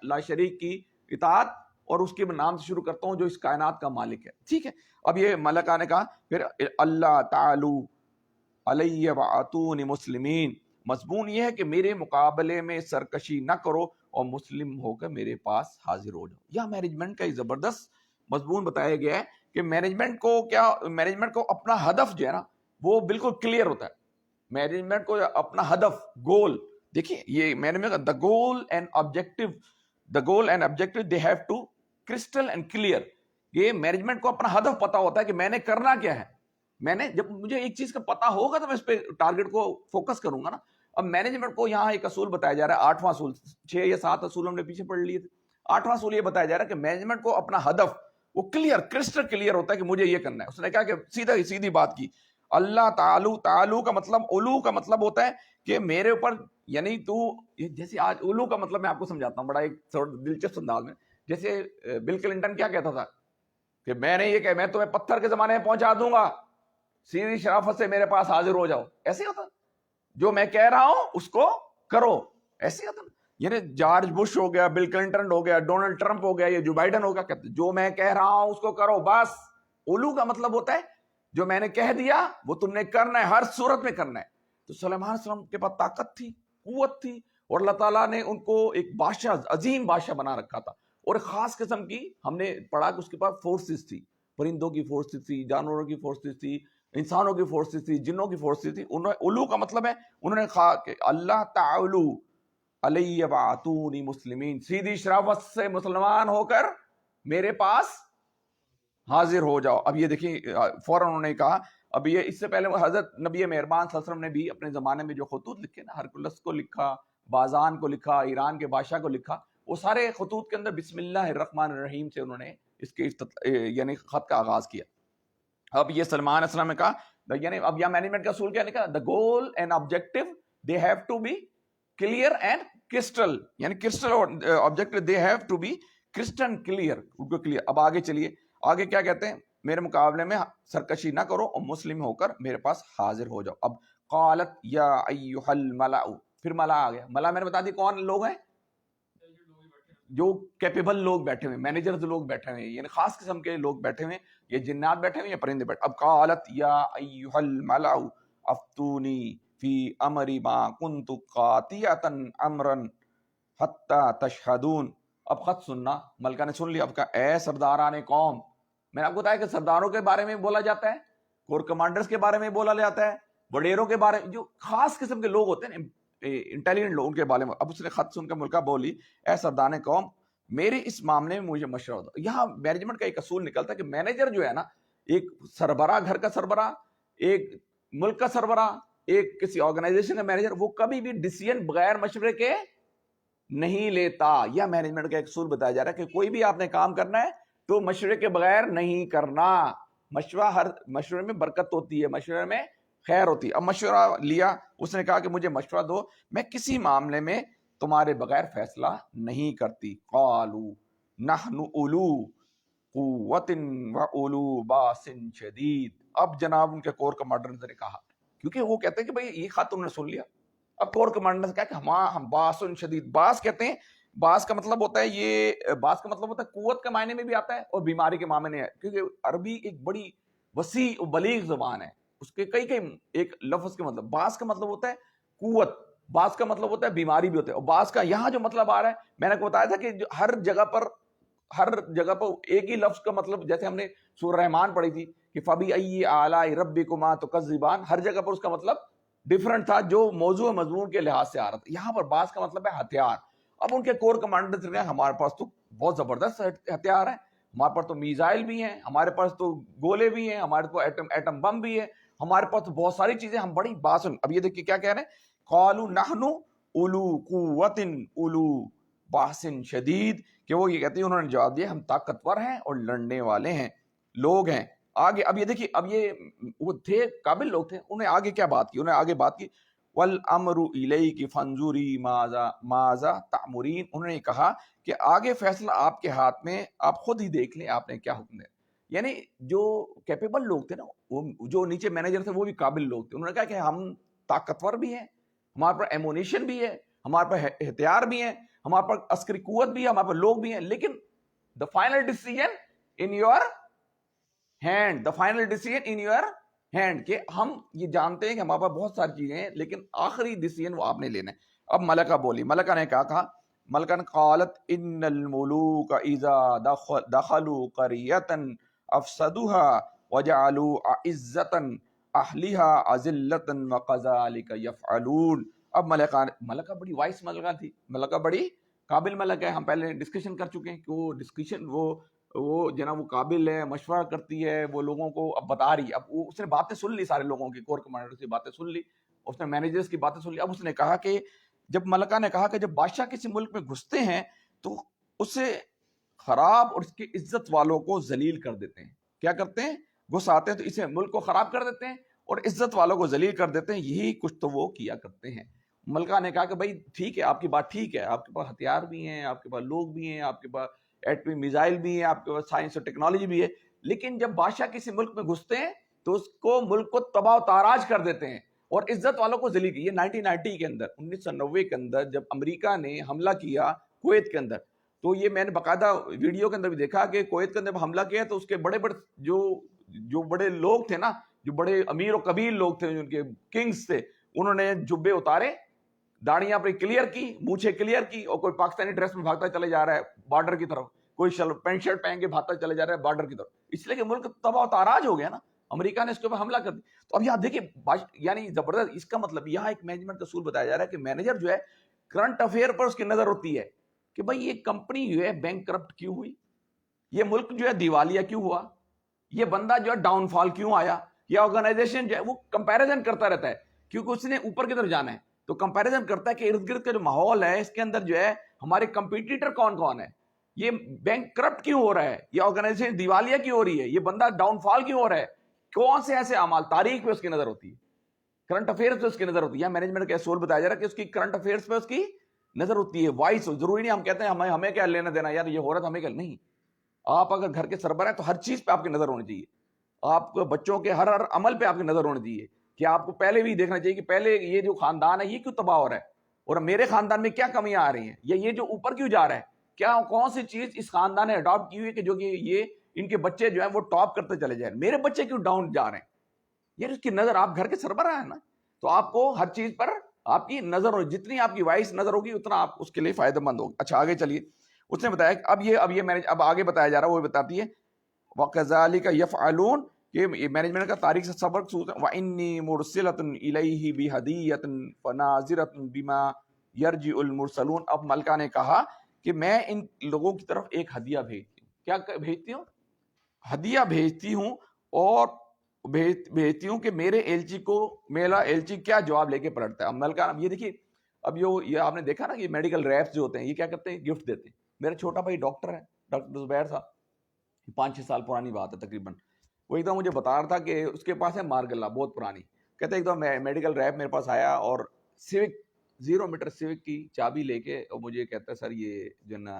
لا شریک کی اطاعت اور اس کے نام سے شروع کرتا ہوں جو اس کائنات کا مالک ہے. ٹھیک ہے, اب یہ ملکہ نے کہا پھر اللہ تعالی علیہ واتونی مسلمین, مضمون یہ ہے کہ میرے مقابلے میں سرکشی نہ کرو اور مسلم ہو کر میرے پاس حاضر ہو جاؤ. یہ مینجمنٹ کا ایک زبردست مضمون بتایا گیا ہے کہ مینجمنٹ کو اپنا ہدف جو ہے نا وہ بالکل کلیئر ہوتا ہے. مینجمنٹ کو اپنا ہدف, گول, دیکھیے یہ management, the goal and objective they have to crystal and clear. یہ مینجمنٹ کو اپنا ہدف پتا ہوتا ہے کہ میں نے کرنا کیا ہے. میں نے جب مجھے ایک چیز کا پتا ہوگا تو میں اس پہ ٹارگٹ کو فوکس کروں گا نا. اب مینجمنٹ کو یہاں ایک اصول بتایا جا رہا ہے, 8واں اصول, 6 یا 7 اصول ہم نے پیچھے پڑھ لیے تھے. 8واں اصول یہ بتایا جا رہا ہے کہ مینجمنٹ کو اپنا ہدف وہ کلیئر, کرسٹل کلیئر ہوتا ہے کہ مجھے یہ کرنا ہے. اس نے کہا کہ سیدھی بات کی, اللہ تعالو کا مطلب, علو کا مطلب ہوتا ہے کہ میرے اوپر, یعنی تو جیسے آج علو کا مطلب میں آپ کو سمجھاتا ہوں بڑا ایک دلچسپ انداز میں. جیسے بل کلنٹن کیا کہتا تھا کہ میں نے یہ کہ میں تمہیں پتھر کے زمانے میں پہنچا دوں گا, سیدھی شرافت سے میرے پاس حاضر ہو جاؤ. ایسے ہوتا, جو میں کہہ رہا ہوں اس کو کرو, ایسے ہوتا. یعنی جارج بش ہو گیا, بل کلنٹن ہو گیا, ڈونلڈ ٹرمپ ہو گیا, یا جو بائیڈن ہو گیا, کہتے جو میں کہہ رہا ہوں اس کو کرو بس. علو کا مطلب ہوتا ہے جو میں نے کہہ دیا وہ تم نے کرنا ہے, ہر صورت میں کرنا ہے. تو سلیمان علیہ السلام کے پاس طاقت تھی, قوت تھی, اور اللہ تعالیٰ نے ان کو ایک بادشاہ, عظیم بادشاہ بنا رکھا تھا. اور ایک خاص قسم کی ہم نے پڑھا کہ اس کے پاس فورسز تھی, پرندوں کی فورسز تھی, جانوروں کی فورسز تھی, انسانوں کی فورسز تھی, جنوں کی فورسز تھی. علو کا مطلب ہے انہوں نے کہا کہ اللہ تعالی علیہ واتونی مسلمین, سیدھی شرافت سے مسلمان ہو کر میرے پاس حاضر ہو جاؤ. اب یہ دیکھیں فوراً انہوں نے کہا, اب یہ اس سے پہلے حضرت نبی مہربان صلی اللہ علیہ وسلم نے بھی اپنے زمانے میں جو خطوط لکھے نا, ہرکلس کو لکھا, بازان کو لکھا, ایران کے بادشاہ کو لکھا, وہ سارے خطوط کے اندر بسم اللہ الرحمن الرحیم سے انہوں نے اس کے یعنی خط کا آغاز کیا. اب یہ سلمان علیہ السلام نے کہا, یعنی اب یہ مینجمنٹ کا اصول کیا نے کہا, the goal and objective they have to be clear and crystal, یعنی crystal اور objective they have to be crystal clear, ان کو clear. اب آگے چلیے, آگے کیا کہتے ہیں, میرے مقابلے میں سرکشی نہ کرو اور مسلم ہو کر میرے پاس حاضر ہو جاؤ. اب قالت یا ایھا الملأ, پھر ملا آ گیا. ملا میں نے بتا دی کون لوگ ہیں, جو کیپیبل لوگ بیٹھے ہوئے, مینیجرز لوگ بیٹھے ہوئے, یعنی خاص قسم کے لوگ بیٹھے ہوئے, یہ جنات بیٹھے ہوئے, یہ پرندے بیٹھے. اب قالت یا ایھا الملأ افتونی فی امری ما کنت قاطعۃ امرا حتی تشہدون. اب خط سننا, ملکہ نے سن لیا. اب کہا اے سرداران قوم, میں نے آپ کو بتایا کہ سرداروں کے بارے میں بولا جاتا ہے, کور کمانڈرز کے بارے میں بولا جاتا ہے, وڈیروں کے بارے میں, جو خاص قسم کے لوگ ہوتے ہیں انٹیلیجنٹ لوگ, ان کے بارے میں. اب اس نے خط سن کر ملکہ بولی اے سرداران قوم, میرے اس معاملے میں مجھے مشورہ دو. یہاں مینجمنٹ کا ایک اصول نکلتا ہے کہ مینیجر جو ہے نا, ایک سربراہ, گھر کا سربراہ, ایک ملک کا سربراہ, ایک کسی آرگنائزیشن کا مینیجر, وہ کبھی بھی ڈیسیژن بغیر مشورے کے نہیں لیتا. یہ مینجمنٹ کا ایک اصول بتایا جا رہا ہے کہ کوئی بھی آپ نے کام کرنا ہے تو مشورے کے بغیر نہیں کرنا. مشورے میں برکت ہوتی ہے, مشورے میں خیر ہوتی ہے. اب مشورہ لیا, اس نے کہا کہ مجھے مشورہ دو, میں کسی معاملے میں تمہارے بغیر فیصلہ نہیں کرتی. قالوا نحن اولو قوت و اولو باس شدید. اب جناب ان کے کور کمانڈر نے کہا, کیونکہ وہ کہتے ہیں کہ بھئی یہ خط انہوں نے سن لیا. اب کور کمانڈر نے کہا کہ ہم باس شدید, باس کہتے ہیں, باس کا مطلب ہوتا ہے, یہ باس کا مطلب ہوتا ہے قوت کے معنی میں بھی آتا ہے اور بیماری کے معنی میں ہے, کیونکہ عربی ایک بڑی وسیع و بلیغ زبان ہے, اس کے کئی ایک لفظ کے مطلب. باس کا مطلب ہوتا ہے قوت, باس کا مطلب ہوتا ہے بیماری بھی ہوتا ہے, اور باس کا یہاں جو مطلب آ رہا ہے, میں نے آپ کو بتایا تھا کہ ہر جگہ پر ایک ہی لفظ کا مطلب, جیسے ہم نے سورہ رحمان پڑھی تھی کہ فَبِأَيِّ آلَاءِ رَبِّكُمَا تُكَذِّبَانِ, ہر جگہ پر اس کا مطلب ڈیفرنٹ تھا جو موضوع مضمون کے لحاظ سے آ رہا تھا. یہاں پر باس کا مطلب ہے ہتھیار. اب ان کے کور کمانڈر سے کہا ہمارے پاس تو بہت زبردست ہتھیار ہیں, ہمارے پاس تو میزائل بھی ہیں, ہمارے پاس تو گولے بھی ہیں, ہمارے پاس ایٹم بم بھی ہے, ہمارے پاس تو بہت ساری چیزیں, ہم بڑی باسن. اب یہ دیکھیے کیا کہہ رہے ہیں, قالوا نحن اولو قوت اولو باس شدید, کہ وہ یہ کہتے ہیں, انہوں نے جواب دیا ہم طاقتور ہیں اور لڑنے والے ہیں لوگ ہیں. آگے اب یہ دیکھیے, اب یہ وہ تھے قابل لوگ تھے, انہیں آگے کیا بات کی, انہیں آگے بات کی والامر الیک فانظری ماذا تأمرین, انہوں نے کہا کہ آگے فیصلہ آپ کے ہاتھ میں, آپ خود ہی دیکھ لیں آپ نے کیا حکم دیا. یعنی جو کیپیبل لوگ تھے نا, وہ جو نیچے مینیجر تھے وہ بھی قابل لوگ تھے, انہوں نے کہا کہ ہم طاقتور بھی ہیں, ہمارے پاس ایمونیشن بھی ہے, ہمارے پاس ہتھیار بھی ہیں, ہمارے پاس عسکری قوت بھی ہے, ہمارے پاس لوگ بھی ہیں, لیکن the final decision in your hand, the final decision in your hand, کہ ہم یہ جانتے ہیں کہ ہمارے پاس بہت ساری چیزیں ہیں لیکن آخری ڈیسیژن وہ آپ نے لینا ہے. اب ملکہ بولی, ملکہ نے کیا کہا, ملکہ نے قالت ان الملوک اذا دخلوا قریۃ افسدوها وجعلوا عزۃ اہلها اذلۃ وکذلک یفعلون. اب ملکہ بڑی وائس ملکہ تھی, ملکہ بڑی قابل ملک ہے, ہم پہلے ڈسکشن کر چکے ہیں کہ وہ ڈسکشن وہ جناب وہ قابل ہے, مشورہ کرتی ہے, وہ لوگوں کو اب بتا رہی ہے. اب اس نے باتیں سن لی, سارے لوگوں کی, کور کمانڈر کی باتیں سن لی, اس نے مینیجرز کی باتیں سن لی. اب اس نے کہا کہ جب ملکہ نے کہا کہ جب بادشاہ کسی ملک میں گھستے ہیں تو اسے خراب اور اس کی عزت والوں کو ذلیل کر دیتے ہیں. کیا کرتے ہیں, گھس آتے ہیں تو اسے ملک کو خراب کر دیتے ہیں اور عزت والوں کو ذلیل کر دیتے ہیں, یہی کچھ تو وہ کیا کرتے ہیں. ملکہ نے کہا کہ بھائی ٹھیک ہے, آپ کی بات ٹھیک ہے, آپ کے پاس ہتھیار بھی ہیں, آپ کے پاس لوگ بھی ہیں, آپ کے پاس ایٹمی میزائل بھی ہیں, آپ کے پاس سائنس اور ٹیکنالوجی بھی ہے, لیکن جب بادشاہ کسی ملک میں گھستے ہیں تو اس کو ملک کو تباہ و تاراج کر دیتے ہیں اور عزت والوں کو ذلیل کی. یہ 1990 کے اندر 1990 کے اندر جب امریکہ نے حملہ کیا کویت کے اندر, تو یہ میں نے باقاعدہ ویڈیو کے اندر بھی دیکھا کہ کویت کے اندر حملہ کیا تو اس کے بڑے بڑے جو بڑے لوگ تھے نا, جو بڑے امیر و قبیل لوگ تھے, ان کے کنگز تھے, انہوں نے جبے اتارے, داڑیاں اپنی کلیئر کی, مونچھیں کلیئر کی, اور کوئی پاکستانی ڈریس میں بھاگتا چلے جا رہا ہے بارڈر کی طرف, کوئی پینٹ شرٹ پہن کے بھاگتا چلے جا رہا ہے بارڈر کی طرف, اس لیے کہ ملک تباہ و تاراج ہو گیا نا, امریکہ نے اس کے اوپر حملہ کر دیا. تو اب یہاں دیکھیے یعنی زبردست, اس کا مطلب یہاں ایک مینجمنٹ کا اصول بتایا جا رہا ہے کہ مینیجر جو ہے کرنٹ افیئر پر اس کی نظر ہوتی ہے کہ بھائی یہ کمپنی جو ہے بینک کرپٹ کیوں ہوئی, یہ ملک جو ہے دیوالیہ کیوں ہوا, یہ بندہ جو ہے ڈاؤن فال کیوں آیا, یہ آرگنائزیشن جو ہے وہ کمپیریزن کرتا رہتا ہے کیونکہ اس نے اوپر کی طرف جانا ہے, تو کمپیریزن کرتا ہے کہ ارد گرد کا جو ماحول ہے اس کے اندر جو ہے ہمارے کمپیٹیٹر کون کون ہے, یہ بینک کرپٹ کیوں ہو رہا ہے, یہ آرگنائزیشن دیوالیہ کیوں ہو رہی ہے, یہ بندہ ڈاؤن فال کیوں ہو رہا ہے, کون سے ایسے اعمال, تاریخ پہ اس کی نظر ہوتی ہے, کرنٹ افیئرز پہ اس کی نظر ہوتی ہے. مینجمنٹ کا اصول بتایا جا رہا ہے کہ اس کی کرنٹ افیئرز پہ اس کی نظر ہوتی ہے. وائس ضروری نہیں ہم کہتے ہیں ہمیں کیا لینا دینا, یار یہ ہو رہا تھا ہمیں کیا نہیں, آپ اگر گھر کے سربراہ ہیں تو ہر چیز پہ آپ کی نظر ہونی چاہیے, آپ کو بچوں کے ہر عمل پہ آپ کی نظر ہونی چاہیے, کہ آپ کو پہلے بھی دیکھنا چاہیے کہ پہلے یہ جو خاندان ہے یہ کیوں تباہ ہو رہا ہے, اور میرے خاندان میں کیا کمیاں آ رہی ہیں, یا یہ جو اوپر کیوں جا رہا ہے, کیا کون سی چیز اس خاندان نے اڈاپٹ کی ہوئی ہے کہ جو کہ یہ ان کے بچے جو ہیں وہ ٹاپ کرتے چلے جائیں, میرے بچے کیوں ڈاؤن جا رہے ہیں, یہ اس کی نظر, آپ گھر کے سربراہ ہیں نا, تو آپ کو ہر چیز پر آپ کی نظر ہو, جتنی آپ کی وائس نظر ہوگی اتنا آپ اس کے لیے فائدہ مند ہوگی. اچھا آگے چلیے, اس نے بتایا اب آگے بتایا جا رہا ہے, وہ بتاتی ہے وَكَذَلِكَ يَفْعَلُونَ, کہ مینجمنٹ کا تاریخ سے سبق سوچ, وَإِنِّي مُرْسِلَةٌ إِلَيْهِ بِهَدِيَّةٍ فَنَاظِرَةٌ بِمَا يَرْجِعُ الْمُرْسَلُونَ. اب ملکہ نے کہا کہ میں ان لوگوں کی طرف ایک ہدیہ بھیجتی ہوں. کیا بھیجتی ہوں, ہدیہ بھیجتی ہوں, اور بھیجتی ہوں کہ میرے ایلچی کو, میرا ایلچی کیا جواب لے کے پلٹتا ہے. اب ملکہ, اب یہ دیکھیے, اب یہ آپ نے دیکھا نا یہ میڈیکل ریپس جو ہوتے ہیں یہ کیا کرتے ہیں, گفٹ دیتے ہیں. میرا چھوٹا بھائی ڈاکٹر ہے, ڈاکٹر زبیر صاحب, 5-6 سال پرانی بات ہے تقریباً, وہ ایک دم مجھے بتا رہا تھا کہ اس کے پاس ہے مارگلہ بہت پرانی, کہتے ایک دم میڈیکل ریپ میرے پاس آیا اور سیوک 0 میٹر سیوک کی چابی لے کے, اور مجھے کہتا ہے سر یہ جو نا,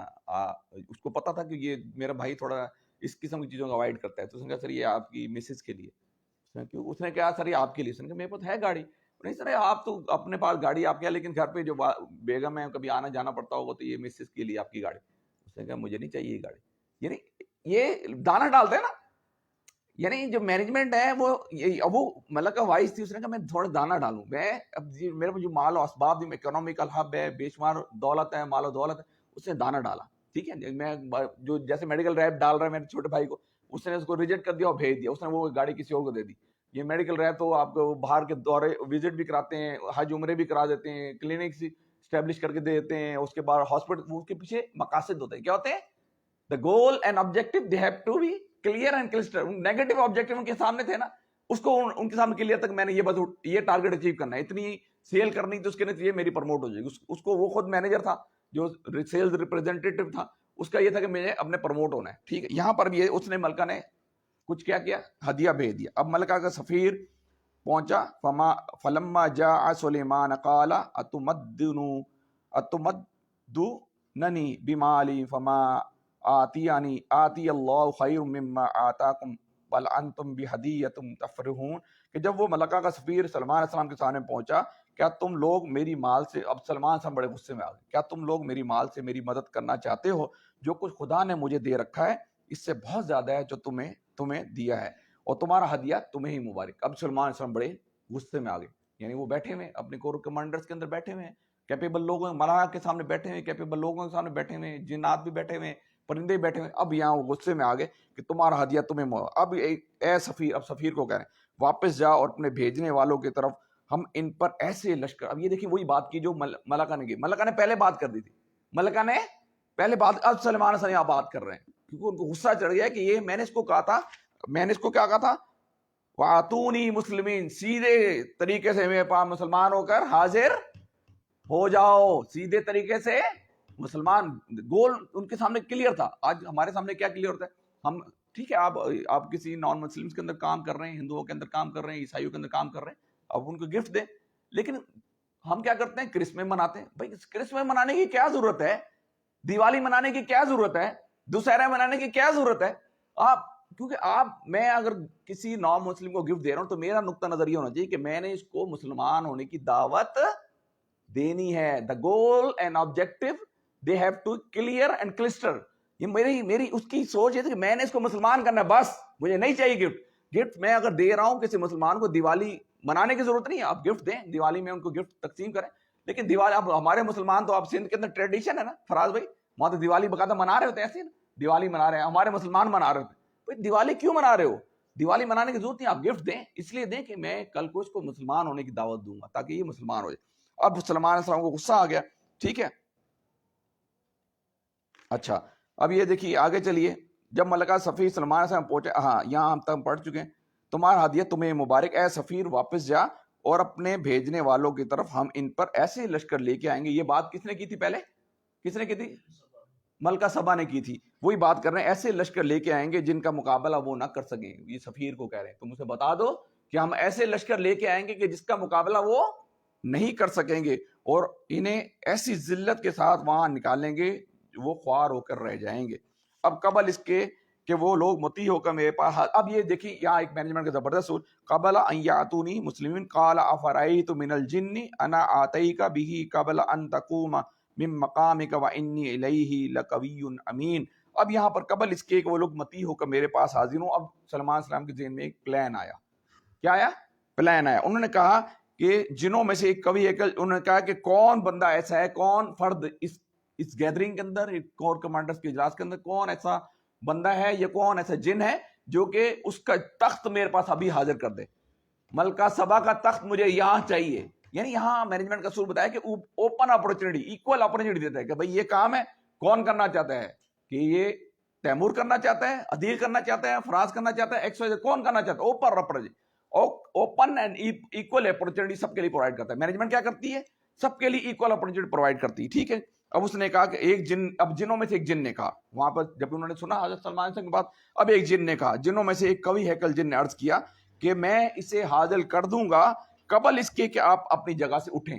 اس کو پتا تھا کہ یہ میرا بھائی تھوڑا اس قسم کی چیزوں کو اوائڈ کرتا ہے, تو اس نے کہا سر یہ آپ کی مسز کے لیے. اس نے کہا سر یہ آپ کے لیے, اس نے کہا میرے پاس ہے گاڑی. نہیں سر آپ تو اپنے پاس گاڑی آپ کے, لیکن گھر پہ جو بیگم ہے کبھی آنا جانا پڑتا ہوگا تو یہ مسز کے لیے آپ کی گاڑی. اس نے کہا مجھے نہیں چاہیے یہ گاڑی. یعنی یہ دانا ڈالتے ہیں نا, یعنی جو مینجمنٹ ہے وہ ملک کا وائس تھی, اس نے کہا میں تھوڑا دانا ڈالوں, میں اب میرے پاس جو مال و اسباب بھی, اکنامیکل ہب ہے, بے شمار دولت ہے, مال و دولت ہے, اس نے دانا ڈالا. ٹھیک ہے, میں جو جیسے میڈیکل ریپ ڈال رہا ہے میرے چھوٹے بھائی کو, اس نے اس کو ریجیکٹ کر دیا اور بھیج دیا, اس نے وہ گاڑی کسی اور کو دے دی. یہ میڈیکل ریپ تو آپ کو باہر کے دورے وزٹ بھی کراتے ہیں, حج عمرے بھی کرا دیتے ہیں, کلینک اسٹیبلش کر کے دیتے ہیں. اس کے بعد ہاسپٹل, اس کے پیچھے مقاصد ہوتے ہیں. کیا ہوتے ہیں؟ The goal and objective they have to be clear and crystal. Negative objective ان کے سامنے تھے نا, اس کو ان کے سامنے کلیئر تک میں نے یہ بس یہ ٹارگیٹ اچیو کرنا ہے, اتنی سیل کرنی تو اس کے نتیجے میری پروموٹ ہو جائے گی. اس کو وہ خود مینیجر تھا جو سیلز ریپرزینٹیٹو تھا, اس کا یہ تھا کہ مجھے اپنے پروموٹ ہونا ہے. ٹھیک ہے, یہاں پر بھی اس نے ملکہ نے کچھ کیا کیا, ہدیہ بھیج دیا. اب ملکہ کا سفیر پہنچا, فلما جاء سلیمان قال اتمدننی بمالی فما آتی اللہ خیر مما آتاکم بل انتم بہدیۃ تفرحون. کہ جب وہ ملکہ کا سفیر سلمان علیہ السلام کے سامنے پہنچا, کیا تم لوگ میری مال سے, اب سلمان علیہ السلام بڑے غصے میں آ گئے, کیا تم لوگ میری مال سے میری مدد کرنا چاہتے ہو؟ جو کچھ خدا نے مجھے دے رکھا ہے اس سے بہت زیادہ ہے جو تمہیں دیا ہے, اور تمہارا ہدیہ تمہیں ہی مبارک. اب سلمان علیہ السلام بڑے غصے میں آ گئے, یعنی وہ بیٹھے ہوئے اپنے کور کمانڈرز کے اندر بیٹھے ہوئے ہیں, کیپیبل لوگوں ملائکہ کے سامنے بیٹھے ہوئے, کیپیبل لوگوں کے سامنے بیٹھے ہوئے, جنات بھی بیٹھے ہوئے, پرندے بیٹھے ہوئے. اب یہاں وہ غصے میں آ گئے کہ تمہارا ہدیہ تمہیں اب اے سفیر, اب سفیر کو کہہ رہے ہیں واپس جا اور اپنے بھیجنے والوں کی طرف ہم ان پر ایسے لشکر. اب یہ دیکھیں وہی بات کی جو ملکہ نے کی. ملکہ نے پہلے بات کر دی تھی, ملکہ نے پہلے بات, اب سلمان علیہ السلام بات کر رہے ہیں کیونکہ ان کو غصہ چڑھ گیا کہ یہ میں نے اس کو کہا تھا, میں نے اس کو کیا کہا تھا, وَآتُونِي مسلمین, سیدھے طریقے سے میرے پاس مسلمان ہو کر حاضر ہو جاؤ, سیدھے طریقے سے مسلمان. گول ان کے سامنے کلیئر تھا. آج ہمارے سامنے کیا کلیئر ہوتا ہے, ہم ٹھیک ہے آپ کسی نان مسلمس کے اندر کام کر رہے ہیں, ہندوؤں کے اندر کام کر رہے ہیں, عیسائیوں کے اندر کام کر رہے ہیں, اب ان کو گفٹ دیں. لیکن ہم کیا کرتے ہیں, کرسمس مناتے ہیں. بھائی کرسمس منانے کی کیا ضرورت ہے, دیوالی منانے کی کیا ضرورت ہے, دسہرہ منانے کی کیا ضرورت ہے؟ کیونکہ میں اگر کسی نان مسلم کو گفٹ دے رہا ہوں تو میرا نقطہ نظر یہ ہونا چاہیے کہ میں نے اس کو مسلمان ہونے کی دعوت دینی ہے. The goal and objective they have to clear and crystal. یہ میری اس کی سوچ یہ تھی کہ میں نے اس کو مسلمان کرنا ہے, بس مجھے نہیں چاہیے گفٹ. گفٹ میں اگر دے رہا ہوں کسی مسلمان کو, دیوالی منانے کی ضرورت نہیں ہے, آپ گفٹ دیں, دیوالی میں ان کو گفٹ تقسیم کریں. لیکن دیوالی, اب ہمارے مسلمان تو آپ سندھ کے اندر ٹریڈیشن ہے نا فراز بھائی, وہاں تو دیوالی باقاعدہ منا رہے ہوتے ہیں, ایسے نا دیوالی منا رہے ہیں, ہمارے مسلمان منا رہے ہوتے ہیں. بھائی دیوالی کیوں منا رہے ہو, دیوالی منانے کی ضرورت نہیں, آپ گفٹ دیں, اس لیے دیں کہ میں کل کو اس کو مسلمان ہونے کی دعوت دوں گا تاکہ یہ مسلمان ہو جائے. اب سلمان علیہ السلام کو غصہ آ گیا. ٹھیک ہے, اچھا اب یہ دیکھیے آگے چلیے. جب ملکہ سفیر سلمان علیہ السلام پہنچے, ہاں یہاں ہم تک پڑھ چکے ہیں, تمہارا ہدیہ تمہیں مبارک, اے سفیر واپس جا اور اپنے بھیجنے والوں کی طرف ہم ان پر ایسے لشکر لے کے آئیں گے. یہ بات کس نے کی تھی پہلے, کس نے کی تھی, ملکہ سبا نے کی تھی. وہی بات کر رہے ہیں, ایسے لشکر لے کے آئیں گے جن کا مقابلہ وہ نہ کر سکیں. یہ سفیر کو کہہ رہے ہیں تم اسے بتا دو کہ ہم ایسے لشکر لے کے آئیں گے کہ جس کا مقابلہ وہ نہیں کر سکیں گے, اور انہیں ایسی ذلت کے ساتھ وہاں نکالیں گے وہ خوار ہو کر رہ جائیں گے. اب قبل اس کے کہ وہ لوگ مطیع ہو کر میرے پاس, اب یہ دیکھیے یہاں ایک مینجمنٹ کا زبردست رول, قبل ان یاتونی مسلمین قال افرایت من الجن انا آتیک به قبل ان تقوم من مقامک وانی الیہ لقوی امین. اب یہاں پر قبل اس کے کہ وہ لوگ مطیع ہو کر میرے پاس حاضر ہوں. اب سلمان السلام کے ذہن میں ایک پلان آیا. کیا آیا؟ پلان آیا. انہوں نے کہا کہ جنوں میں سے ایک کوی ہے, انہوں نے کہا کہ کون بندہ ایسا ہے, کون فرد اس گیدرنگ کے اندر, کور کمانڈرز کے اجلاس کے اندر کون ایسا بندہ ہے یا کون ایسا جن ہے جو کہ اس کا تخت میرے پاس ابھی حاضر کر دے. ملکہ سبا کا تخت مجھے یہاں چاہیے. یعنی یہاں مینجمنٹ کا اصول بتایا کہ اوپن اپرچونٹی, ایکول اپرچونٹی دیتا ہے کہ بھئی یہ کام ہے, کون کرنا چاہتا ہے, کہ یہ تیمور کرنا چاہتا ہے, عدیل کرنا چاہتا ہے, فراز کرنا چاہتا ہے, ایکس وائی زیڈ, کون کرنا چاہتا ہے, open opportunity, open and equal opportunity سب کے لیے پرووائڈ کرتا ہے. مینجمنٹ کیا کرتی ہے, سب کے لیے ایکول اپرچونٹی پرووائڈ کرتی ہے. ٹھیک ہے, اب اس نے کہا کہ ایک جن, اب جنوں میں سے ایک جن نے کہا, وہاں پر جب انہوں نے سنا حضرت سلمان سے بات, اب ایک جن نے کہا, جنوں میں سے ایک کوی ہیکل جن نے عرض کیا کہ میں اسے حاضر کر دوں گا قبل اس کے کہ آپ اپنی جگہ سے اٹھیں.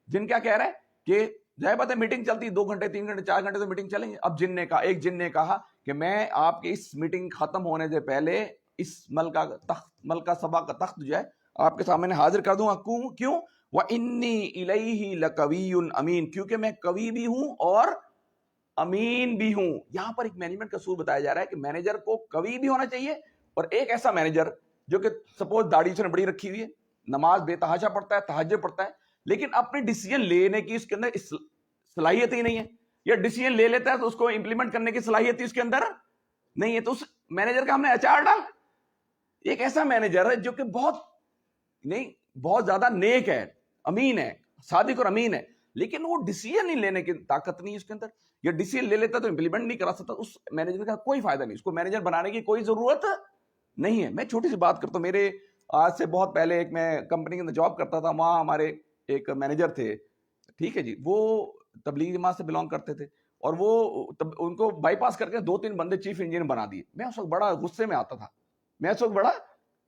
جن کیا کہہ رہے ہیں کہ ظاہر بات ہے میٹنگ چلتی 2 گھنٹے 3 گھنٹے 4 گھنٹے تو میٹنگ چلیں گے. اب جن نے کہا, ایک جن نے کہا کہ میں آپ کی اس میٹنگ ختم ہونے سے پہلے اس ملکہ سبا کا تخت جو ہے آپ کے سامنے حاضر کر دوں گا. کیوں؟ وَإِنِّي إِلَيْهِ لَقَوِيٌّ أَمِينٌ, کیونکہ میں قوی بھی ہوں اور امین بھی ہوں. یہاں پر ایک مینجمنٹ کا اصول بتایا جا رہا ہے کہ مینیجر کو قوی بھی ہونا چاہیے, اور ایک ایسا مینیجر جو کہ سپوز داڑھی اس نے بڑی رکھی ہوئی ہے, نماز بے تحاشا پڑھتا ہے, تہجد پڑھتا ہے, لیکن اپنی ڈیسیجن لینے کی اس کے اندر صلاحیت ہی نہیں ہے, یا ڈیسیجن لے لیتا ہے تو اس کو امپلیمنٹ کرنے کی صلاحیت ہی اس کے اندر نہیں ہے, تو اس مینیجر کا ہم نے اچار ڈال. ایک ایسا مینیجر ہے جو کہ بہت زیادہ نیک ہے, امین ہے, صادق اور امین ہے, لیکن وہ ڈیسیجن نہیں لینے کی طاقت نہیں اس کے اندر, یا ڈیسیجن لے لیتا تو امپلیمنٹ نہیں کرا سکتا, اس مینیجر کا کوئی فائدہ نہیں, اس کو مینیجر بنانے کی کوئی ضرورت نہیں ہے. میں چھوٹی سی بات کرتا ہوں, میرے آج سے بہت پہلے ایک میں کمپنی کے اندر جاب کرتا تھا, وہاں ہمارے ایک مینیجر تھے, ٹھیک ہے جی, وہ تبلیغی جماعت سے بلانگ کرتے تھے, اور وہ ان کو بائی پاس کر کے 2-3 بندے چیف انجینئر بنا دیے. میں اس وقت بڑا غصے میں آتا تھا, میں اس وقت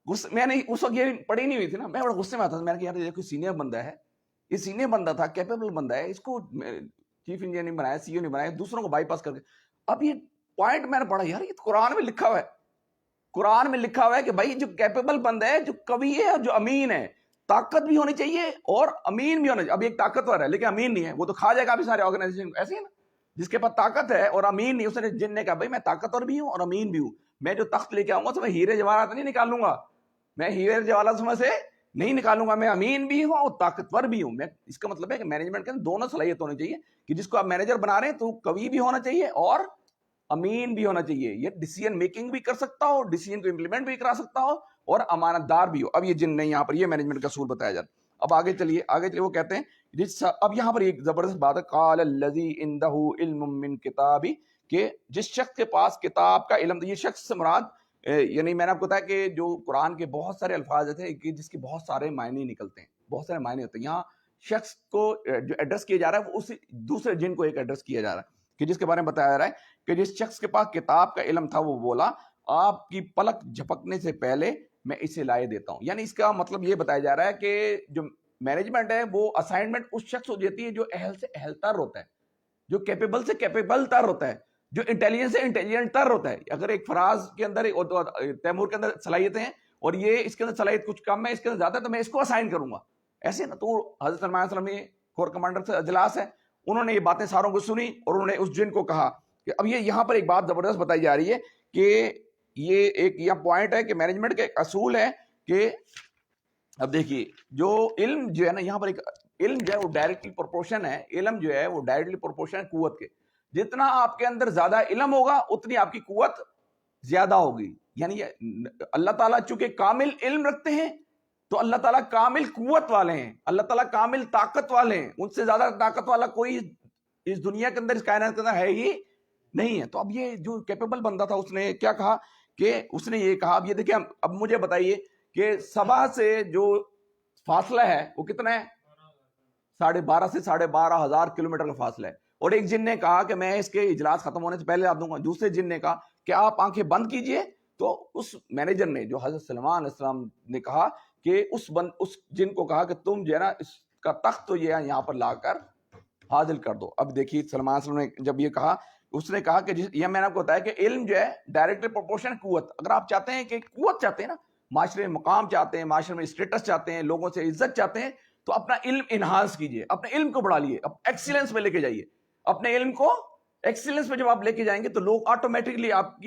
اس وقت یہ پڑھی نہیں ہوئی تھی نا, میں بڑا غصے میں آتا تھا. میں نے کہا یار یہ کوئی سینئر بندہ ہے, یہ سینئر بندہ تھا, کیپیبل بندہ ہے, اس کو چیف انجینئر نہیں بنایا, سی او نہیں بنایا, دوسروں کو بائی پاس کر کے. اب یہ پوائنٹ میں نے پڑھا, یار یہ قرآن میں لکھا ہوا ہے, قرآن میں لکھا ہوا ہے کہ بھائی جو کیپیبل بندہ ہے, جو قوی ہے, جو امین ہے, طاقت بھی ہونی چاہیے اور امین بھی ہونا چاہیے. اب ایک طاقتور ہے لیکن امین نہیں ہے, وہ تو کھا جائے گا بھی سارے آرگنائزیشن, ایسے ہی نا. جس کے پاس طاقت ہے اور امین نہیں, اس نے جن نے کہا بھائی میں طاقتور بھی ہوں اور امین بھی ہوں, میں جو تخت لے کے آؤں گا تو میں ہیرے جواہرات نہیں نکال لوں گا, میں ہیرے جواہرات میں سے نہیں نکالوں گا, میں امین بھی ہوں اور طاقتور بھی ہوں. میں اس کا مطلب ہے کہ مینجمنٹ کے اندر دونوں صلاحیت ہونی چاہیے, کہ جس کو آپ مینیجر بنا رہے ہیں تو قوی بھی ہونا چاہیے اور امین بھی ہونا چاہیے, یہ ڈیسیجن میکنگ بھی کر سکتا ہو, ڈیسیجن کو امپلیمنٹ بھی کرا سکتا ہو, اور امانت دار بھی ہو. اب یہ جن نہیں, یہاں پر یہ مینجمنٹ کا اصول بتایا جاتا ہے. اب آگے چلیے وہ کہتے ہیں اب یہاں پر ایک زبردست بات ہے, قال الذی عندہ علم من کتابی, کہ جس شخص کے پاس کتاب کا علم, یہ شخص سے مراد یعنی میں نے آپ کو بتایا کہ جو قرآن کے بہت سارے الفاظ تھے کہ جس کے بہت سارے معنی نکلتے ہیں, بہت سارے معنی ہوتے ہیں. یہاں شخص کو جو ایڈریس کیا جا رہا ہے وہ اسی دوسرے جن کو ایک ایڈریس کیا جا رہا ہے, کہ جس کے بارے میں بتایا جا رہا ہے کہ جس شخص کے پاس کتاب کا علم تھا وہ بولا آپ کی پلک جھپکنے سے پہلے میں اسے لائے دیتا ہوں. یعنی اس کا مطلب یہ بتایا جا رہا ہے کہ جو مینجمنٹ ہے وہ اسائنمنٹ اس شخص کو دیتی ہے جو اہل سے اہل تر ہوتا ہے, جو کیپیبل سے کیپیبل تر ہوتا ہے, جو انٹیلیجنٹ سے انٹیلیجنٹ تر ہوتا ہے. اگر ایک فراز کے اندر تیمور کے اندر صلاحیتیں ہیں اور یہ اس کے اندر صلاحیت کچھ کم ہے, اس کے اندر زیادہ ہے, تو میں اس کو اسائن کروں گا, ایسے نا. تو حضرت سلمان علیہ السلام کور کمانڈر سے اجلاس ہے, انہوں نے یہ باتیں ساروں کو سنی اور انہوں نے اس جن کو کہا کہ اب یہ یہاں پر ایک بات زبردست بتائی جا رہی ہے کہ یہ ایک یہاں پوائنٹ ہے کہ مینجمنٹ کا ایک اصول ہے کہ اب دیکھیے جو علم جو ہے نا, یہاں پر ایک علم جو ہے وہ ڈائریکٹلی پروپورشن ہے, علم جو ہے وہ ڈائریکٹلی پروپورشن ہے قوت کے. جتنا آپ کے اندر زیادہ علم ہوگا اتنی آپ کی قوت زیادہ ہوگی. یعنی اللہ تعالیٰ چونکہ کامل علم رکھتے ہیں تو اللہ تعالیٰ کامل قوت والے ہیں, اللہ تعالیٰ کامل طاقت والے ہیں, ان سے زیادہ طاقت والا کوئی اس دنیا کے اندر, اس کائنات کے اندر ہے ہی نہیں ہے. تو اب یہ جو کیپیبل بندہ تھا اس نے کیا کہا کہ اس نے یہ کہا, اب یہ دیکھیں, اب مجھے بتائیے کہ سبا سے جو فاصلہ ہے وہ کتنا ہے, 12.5 سے 12,500 کلومیٹر کا فاصلہ ہے. اور ایک جن نے کہا کہ میں اس کے اجلاس ختم ہونے سے پہلے آپ دوں گا, دوسرے جن نے کہا کہ آپ آنکھیں بند کیجئے. تو اس مینیجر نے جو حضرت سلمان علیہ السلام نے کہا کہ اس جن کو کہا کہ تم جو ہے نا اس کا تخت تو یہ یہاں پر لا کر حاضر کر دو. اب دیکھیے سلمان علیہ السلام نے جب یہ کہا, اس نے کہا کہ یہ میں نے آپ کو بتایا کہ علم جو ہے ڈائریکٹ پروپورشن قوت. اگر آپ چاہتے ہیں کہ قوت چاہتے ہیں نا, معاشرے میں مقام چاہتے ہیں, معاشرے میں اسٹیٹس چاہتے ہیں, لوگوں سے عزت چاہتے ہیں, تو اپنا علم انہانس کیجئے, اپنے علم کو بڑھا لیے, ایکسیلنس میں لے کے جائیے اپنے علم کو. ایکسیلنس میں جب آپ لے کے جائیں گے تو لوگ آٹومیٹکلی آپ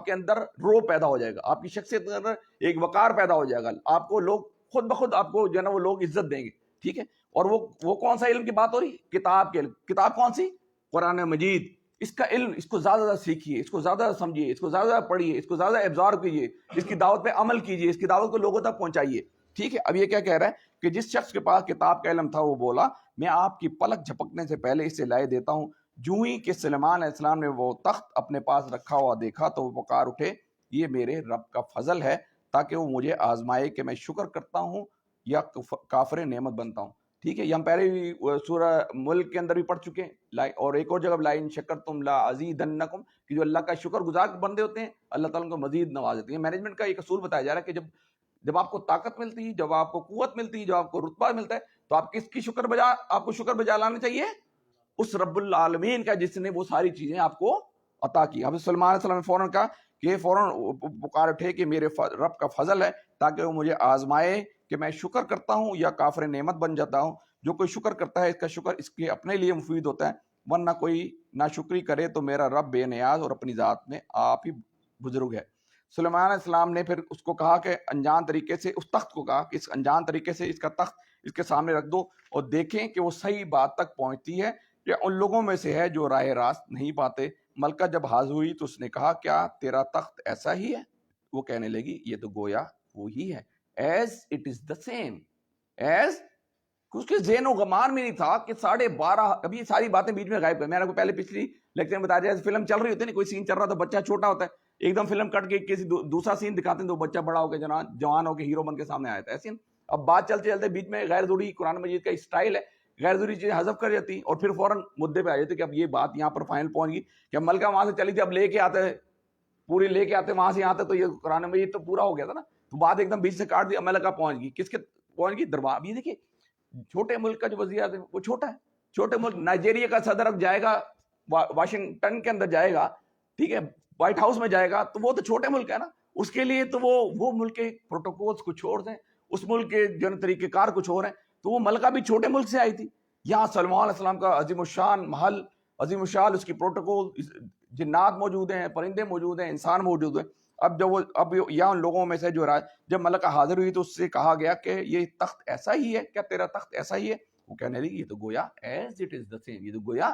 کے اندر رو پیدا ہو جائے گا, آپ کی شخصیت کے اندر ایک وقار پیدا ہو جائے گا, آپ کو لوگ خود بخود آپ کو جو ہے نا وہ لوگ عزت دیں گے, ٹھیک ہے. اور وہ کون سا علم کی بات ہو رہی, کتاب کے علم. کتاب کون سی, قرآن مجید. اس کا علم, اس کو زیادہ زیادہ سیکھیے, اس کو زیادہ سمجھیے, اس کو زیادہ پڑھیے, اس کو زیادہ ابزارو کیجیے, اس کی دعوت پہ عمل کیجیے, اس کی دعوت کو لوگوں تک پہنچائیے, ٹھیک ہے. اب یہ کیا کہہ رہا ہے کہ جس شخص کے پاس کتاب کا علم تھا وہ بولا میں آپ کی پلک جھپکنے سے پہلے اسے لائے دیتا ہوں. جو ہی کہ سلیمان علیہ السلام نے وہ تخت اپنے پاس رکھا ہوا دیکھا تو وہ پکار اٹھے, یہ میرے رب کا فضل ہے تاکہ وہ مجھے آزمائے کہ میں شکر کرتا ہوں یا کافر نعمت بنتا ہوں. ٹھیک ہے, یہ ہم پہلے بھی سورہ ملک کے اندر بھی پڑھ چکے ہیں, اور ایک اور جگہ لائن شکرتم لا ازیدنکم, کہ جو اللہ کا شکر گزار بندے ہوتے ہیں اللہ تعالیٰ کو مزید نواز دیتے ہیں. مینجمنٹ کا ایک اصول بتایا جا رہا ہے کہ جب آپ کو طاقت ملتی ہے, جب آپ کو قوت ملتی ہے, جب آپ کو رتبہ ملتا ہے, تو آپ کس کی آپ کو شکر بجا لانا چاہیے, اس رب العالمین کا جس نے وہ ساری چیزیں آپ کو عطا کی. حضرت سلمان علیہ السلام نے فوراً کہا کہ فوراً پکار اٹھے کہ میرے رب کا فضل ہے تاکہ وہ مجھے آزمائے کہ میں شکر کرتا ہوں یا کافر نعمت بن جاتا ہوں. جو کوئی شکر کرتا ہے اس کا شکر اس کے اپنے لیے مفید ہوتا ہے, ورنہ کوئی ناشکری کرے تو میرا رب بے نیاز اور اپنی ذات میں آپ ہی بزرگ ہے. سلیمان علیہ السلام نے پھر اس کو کہا کہ انجان طریقے سے, اس تخت کو کہا کہ اس انجان طریقے سے اس کا تخت اس کے سامنے رکھ دو اور دیکھیں کہ وہ صحیح بات تک پہنچتی ہے یا ان لوگوں میں سے ہے جو راہ راست نہیں پاتے. ملکہ جب حاضر ہوئی تو اس نے کہا کیا تیرا تخت ایسا ہی ہے؟ وہ کہنے لگی یہ تو گویا وہی ہے, as it is the same as اس کے ذہن و گمان میں نہیں تھا کہ 12:30. ابھی یہ ساری باتیں بیچ میں غائب کر. میں نے آپ کو پہلے پچھلی لیکچر میں بتایا جائے فلم چل رہی ہوتی ہے نا, کوئی سین چل رہا تو بچہ چھوٹا ہوتا ہے, ایک دم فلم کٹ کے کسی دوسرا سین دکھاتے ہیں تو بچہ بڑا ہو کے جوان ہو کے ہیرو بن کے سامنے آیا تھا. ایسے اب بات چلتے چلتے بیچ میں غیر ضروری, قرآن مجید کا اسٹائل ہے, غیر ضروری چیزیں حذف کر جاتی اور پھر فوراً مدے پہ آ جاتی کہ اب یہ بات یہاں پر فائنل پہنچ گئی کہ اب ملکہ وہاں سے چلی تھی, اب لے کے آتے پوری لے کے آتے وہاں سے یہاں تک تو یہ قرآن مجید تو پورا ہو گیا تھا نا, تو بات ایک دم بیچ سے کاٹ دی. اب ملکہ پہنچ گئی, کس کے پہنچ گئی؟ دربار. اب یہ دیکھیے چھوٹے ملک کا جو وزیر اعظم وہ چھوٹا ہے, چھوٹے ملک نائجیریا کا صدر اب جائے گا واشنگٹن کے اندر جائے گا, ٹھیک ہے, وائٹ ہاؤس میں جائے گا, تو وہ تو چھوٹے ملک ہے نا, اس کے لیے تو وہ ملک کے پروٹوکولز کو چھوڑ دیں, اس ملک کے جو طریقہ کار کچھ اور ہیں. تو وہ ملکہ بھی چھوٹے ملک سے آئی تھی. یہاں سلمان علیہ السلام کا عظیم الشان محل, عظیم الشان اس کی پروٹوکول, جنات موجود ہیں, پرندے موجود ہیں, انسان موجود ہیں. اب یہاں ان لوگوں میں سے جو رہا, جب ملکہ حاضر ہوئی تو اس سے کہا گیا کہ یہ تخت ایسا ہی ہے کیا, تیرا تخت ایسا ہی ہے؟ وہ کہنے لگی یہ تو گویا as it is the same, یہ تو گویا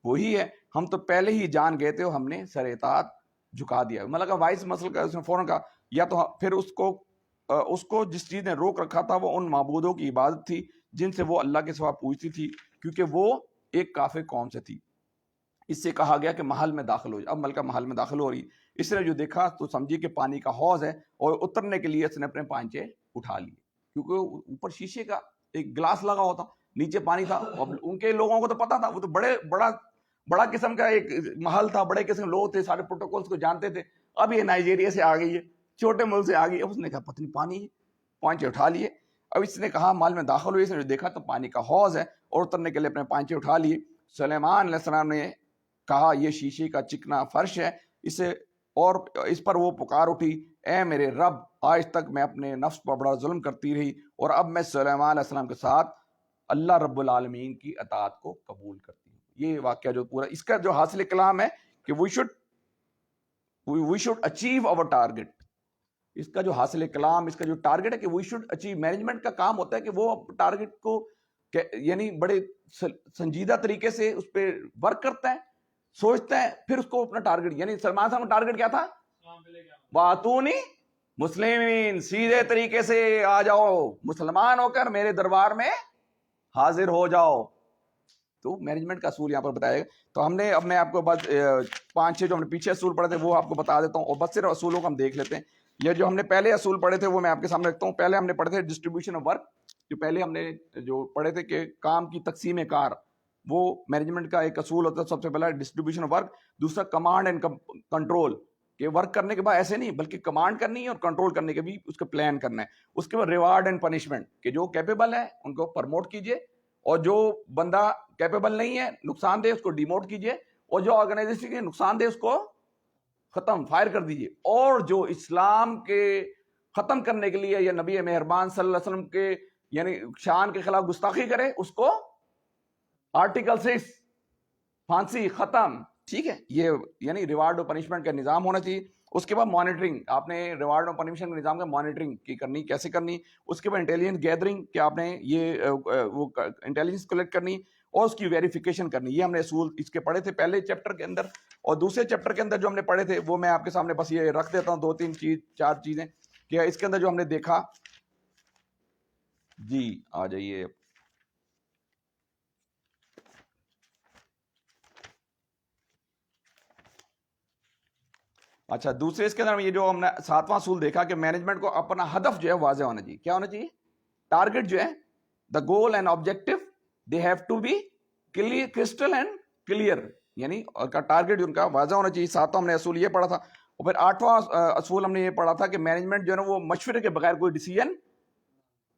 وہی ہے, ہم تو پہلے ہی جان گئے تھے اور ہم نے سر اطاعت جھکا دیا. ملکہ وائس مسئلہ کا اس نے فوراً کہا, یا تو پھر اس کو جس چیز نے روک رکھا تھا وہ ان معبودوں کی عبادت تھی جن سے وہ اللہ کے سوا پوچھتی تھی, کیونکہ وہ ایک کافر قوم سے تھی. اس سے کہا گیا کہ محل میں داخل ہو جائے. اب ملکہ محل میں داخل ہو رہی, اس نے جو دیکھا تو سمجھی کہ پانی کا حوض ہے, اور اترنے کے لیے اس نے اپنے پانچے اٹھا لیے, کیونکہ اوپر شیشے کا ایک گلاس لگا ہوتا, نیچے پانی تھا. ان کے لوگوں کو تو پتا تھا, وہ تو بڑا قسم کا ایک محل تھا, بڑے قسم لوگ تھے, سارے پروٹوکولز کو جانتے تھے. اب یہ نائجیریا سے آ گئی ہے, چھوٹے ملک سے آ گئی. اب اس نے کہا پتہ نہیں پانی ہے, پانچے اٹھا لیے. اب اس نے کہا مال میں داخل ہوئی, اس نے جو دیکھا تو پانی کا حوض ہے, اور اترنے کے لیے اپنے پانچے اٹھا لیے. سلیمان علیہ السلام نے کہا یہ شیشے کا چکنا فرش ہے, اور اس پر وہ پکار اٹھی, اے میرے رب, آج تک میں اپنے نفس پر بڑا ظلم کرتی رہی, اور اب میں سلیمان علیہ السلام کے ساتھ اللہ رب العالمین کی اطاعت کو قبول کرتی ہوں. یہ واقعہ جو پورا اس کا جو حاصل کلام ہے کہ وی شوڈ اچیو اور ٹارگٹ. اس کا جو حاصل کلام, اس کا جو ٹارگٹ ہے کہ وی شوڈ اچیو. مینجمنٹ کا کام ہوتا ہے کہ وہ ٹارگٹ کو یعنی بڑے سنجیدہ طریقے سے اس پہ ورک کرتا ہے, سوچتا ہے, پھر اس کو اپنا ٹارگٹ, یعنی سلمان صاحب کا ٹارگٹ کیا تھا؟ باتونی مسلمین, سیدھے طریقے سے آ جاؤ, مسلمان ہو کر میرے دربار میں حاضر ہو جاؤ. تو مینجمنٹ کا اصول یہاں پر بتایا گا. تو ہم نے, اب میں آپ کو بس 5-6 جو ہم نے پیچھے اصول پڑھے تھے وہ آپ کو بتا دیتا ہوں, اور بس صرف اصولوں کو ہم دیکھ لیتے ہیں. یہ جو ہم نے پہلے اصول پڑھے تھے وہ میں آپ کے سامنے رکھتا ہوں. پہلے ہم نے پڑھے تھے ڈسٹریبیوشن آف ورک, جو پہلے ہم نے جو پڑھے تھے کہ کام کی تقسیم کار, وہ مینجمنٹ کا ایک اصول ہوتا ہے. سب سے پہلا ڈسٹریبیوشن آف ورک, دوسرا کمانڈ اینڈ کنٹرول, کہ ورک کرنے کے بعد ایسے نہیں بلکہ کمانڈ کرنی ہے اور کنٹرول کرنے کے بھی اس کا پلان کرنا ہے. اس کے بعد ریوارڈ اینڈ پنشمنٹ, کہ جو کیپیبل ہے ان کو پرموٹ کیجئے, اور جو بندہ کیپیبل نہیں ہے نقصان دہ اس کو ڈیموٹ کیجئے, اور جو آرگنائزیشن کے نقصان دہ اس کو ختم فائر کر دیجئے. اور جو اسلام کے ختم کرنے کے لیے یا نبی مہربان صلی اللہ علیہ وسلم کے یعنی شان کے خلاف گستاخی کرے اس کو آرٹیکل 6 پھانسی ختم. ٹھیک ہے, یہ یعنی ریوارڈ اور پنشمنٹ کا نظام ہونا چاہیے. اس کے بعد مانیٹرنگ, آپ نے ریوارڈ اور پنشمنٹ کے نظام کا مانیٹرنگ کی کرنی, کیسے کرنی. اس کے بعد انٹیلیجنس گیدرنگ, کہ آپ نے یہ وہ انٹیلیجنس کلیکٹ کرنی اور اس کی ویریفیکیشن کرنی. یہ ہم نے اصول اس کے پڑھے تھے پہلے چیپٹر کے اندر. اور دوسرے چیپٹر کے اندر جو ہم نے پڑھے تھے وہ میں آپ کے سامنے بس یہ رکھ دیتا ہوں, 2-3-4 چیزیں کہ اس کے اندر جو ہم نے دیکھا. جی آ جائیے. اچھا, دوسرے اس کے اندر یہ جو ہم نے 7واں اصول دیکھا کہ مینجمنٹ کو اپنا ہدف جو ہے واضح ہونا چاہیے. کیا ہونا چاہیے؟ ٹارگٹ جو ہے, the goal and objective they have to be crystal and clear, یعنی کا ٹارگٹ ان کا واضح ہونا چاہیے. 7واں ہم نے اصول یہ پڑھا تھا. اور پھر 8واں اصول ہم نے یہ پڑھا تھا کہ مینجمنٹ جو ہے نا وہ مشورے کے بغیر کوئی ڈیسیژن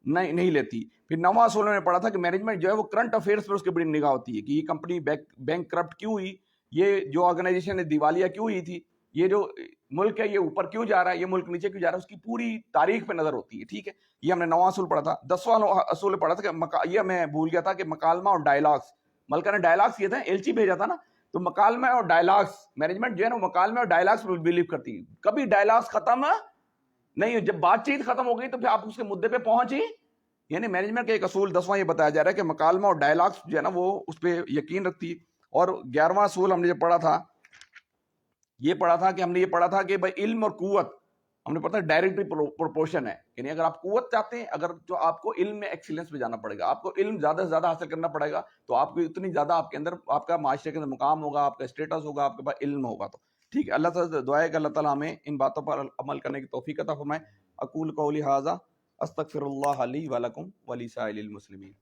نہیں لیتی. پھر 9واں اصول میں نے پڑھا تھا کہ مینجمنٹ جو ہے وہ کرنٹ افیئرس پر اس کی بڑی نگاہ ہوتی ہے, کہ یہ کمپنی بینک کرپٹ کیوں ہوئی, یہ جو آرگنائزیشن ہے دیوالیہ کیوں ہوئی تھی, یہ جو ملک ہے یہ اوپر کیوں جا رہا ہے, یہ ملک نیچے کیوں جا رہا ہے, اس کی پوری تاریخ پہ نظر ہوتی ہے. ٹھیک ہے, یہ ہم نے 9واں اصول پڑھا تھا. 10واں اصول پڑھا تھا کہ یہ میں بھول گیا تھا کہ مکالمہ اور ڈائلاگس, ملکہ نے ڈائلاگس کیے تھے, ایلچی بھیجا تھا نا, تو مکالمہ اور ڈائلاگس, مینجمنٹ جو ہے نا مکالمہ اور ڈائلاگس پر بلیو کرتی ہے. کبھی ڈائلاگس ختم نہیں, جب بات چیت ختم ہو گئی تو پھر آپ اس کے مدعے پہ پہنچی. یعنی مینجمنٹ کا ایک اصول 10واں یہ بتایا جا رہا ہے کہ مکالمہ اور ڈائلاگس جو ہے نا وہ اس پہ یقین رکھتی ہے. اور 11واں اصول ہم نے جو پڑھا تھا, یہ پڑھا تھا کہ ہم نے یہ پڑھا تھا کہ بھائی علم اور قوت ہم نے پتا ڈائریکٹلی پروپورشن ہے، یعنی اگر آپ قوت چاہتے ہیں، اگر جو آپ کو علم میں ایکسیلنس پہ جانا پڑے گا، آپ کو علم زیادہ سے زیادہ حاصل کرنا پڑے گا، تو آپ کو اتنی زیادہ آپ کے اندر آپ کا معاشرے کے اندر مقام ہوگا، آپ کا اسٹیٹس ہوگا، آپ کے پاس علم ہوگا. تو ٹھیک ہے، اللہ تعالیٰ سے دعا ہے کہ اللہ تعالیٰ ہمیں ان باتوں پر عمل کرنے کی توفیق عطا فرمائے. اقول قولی ھذا استغفر اللہ لی ولکم ولسائر المسلمین.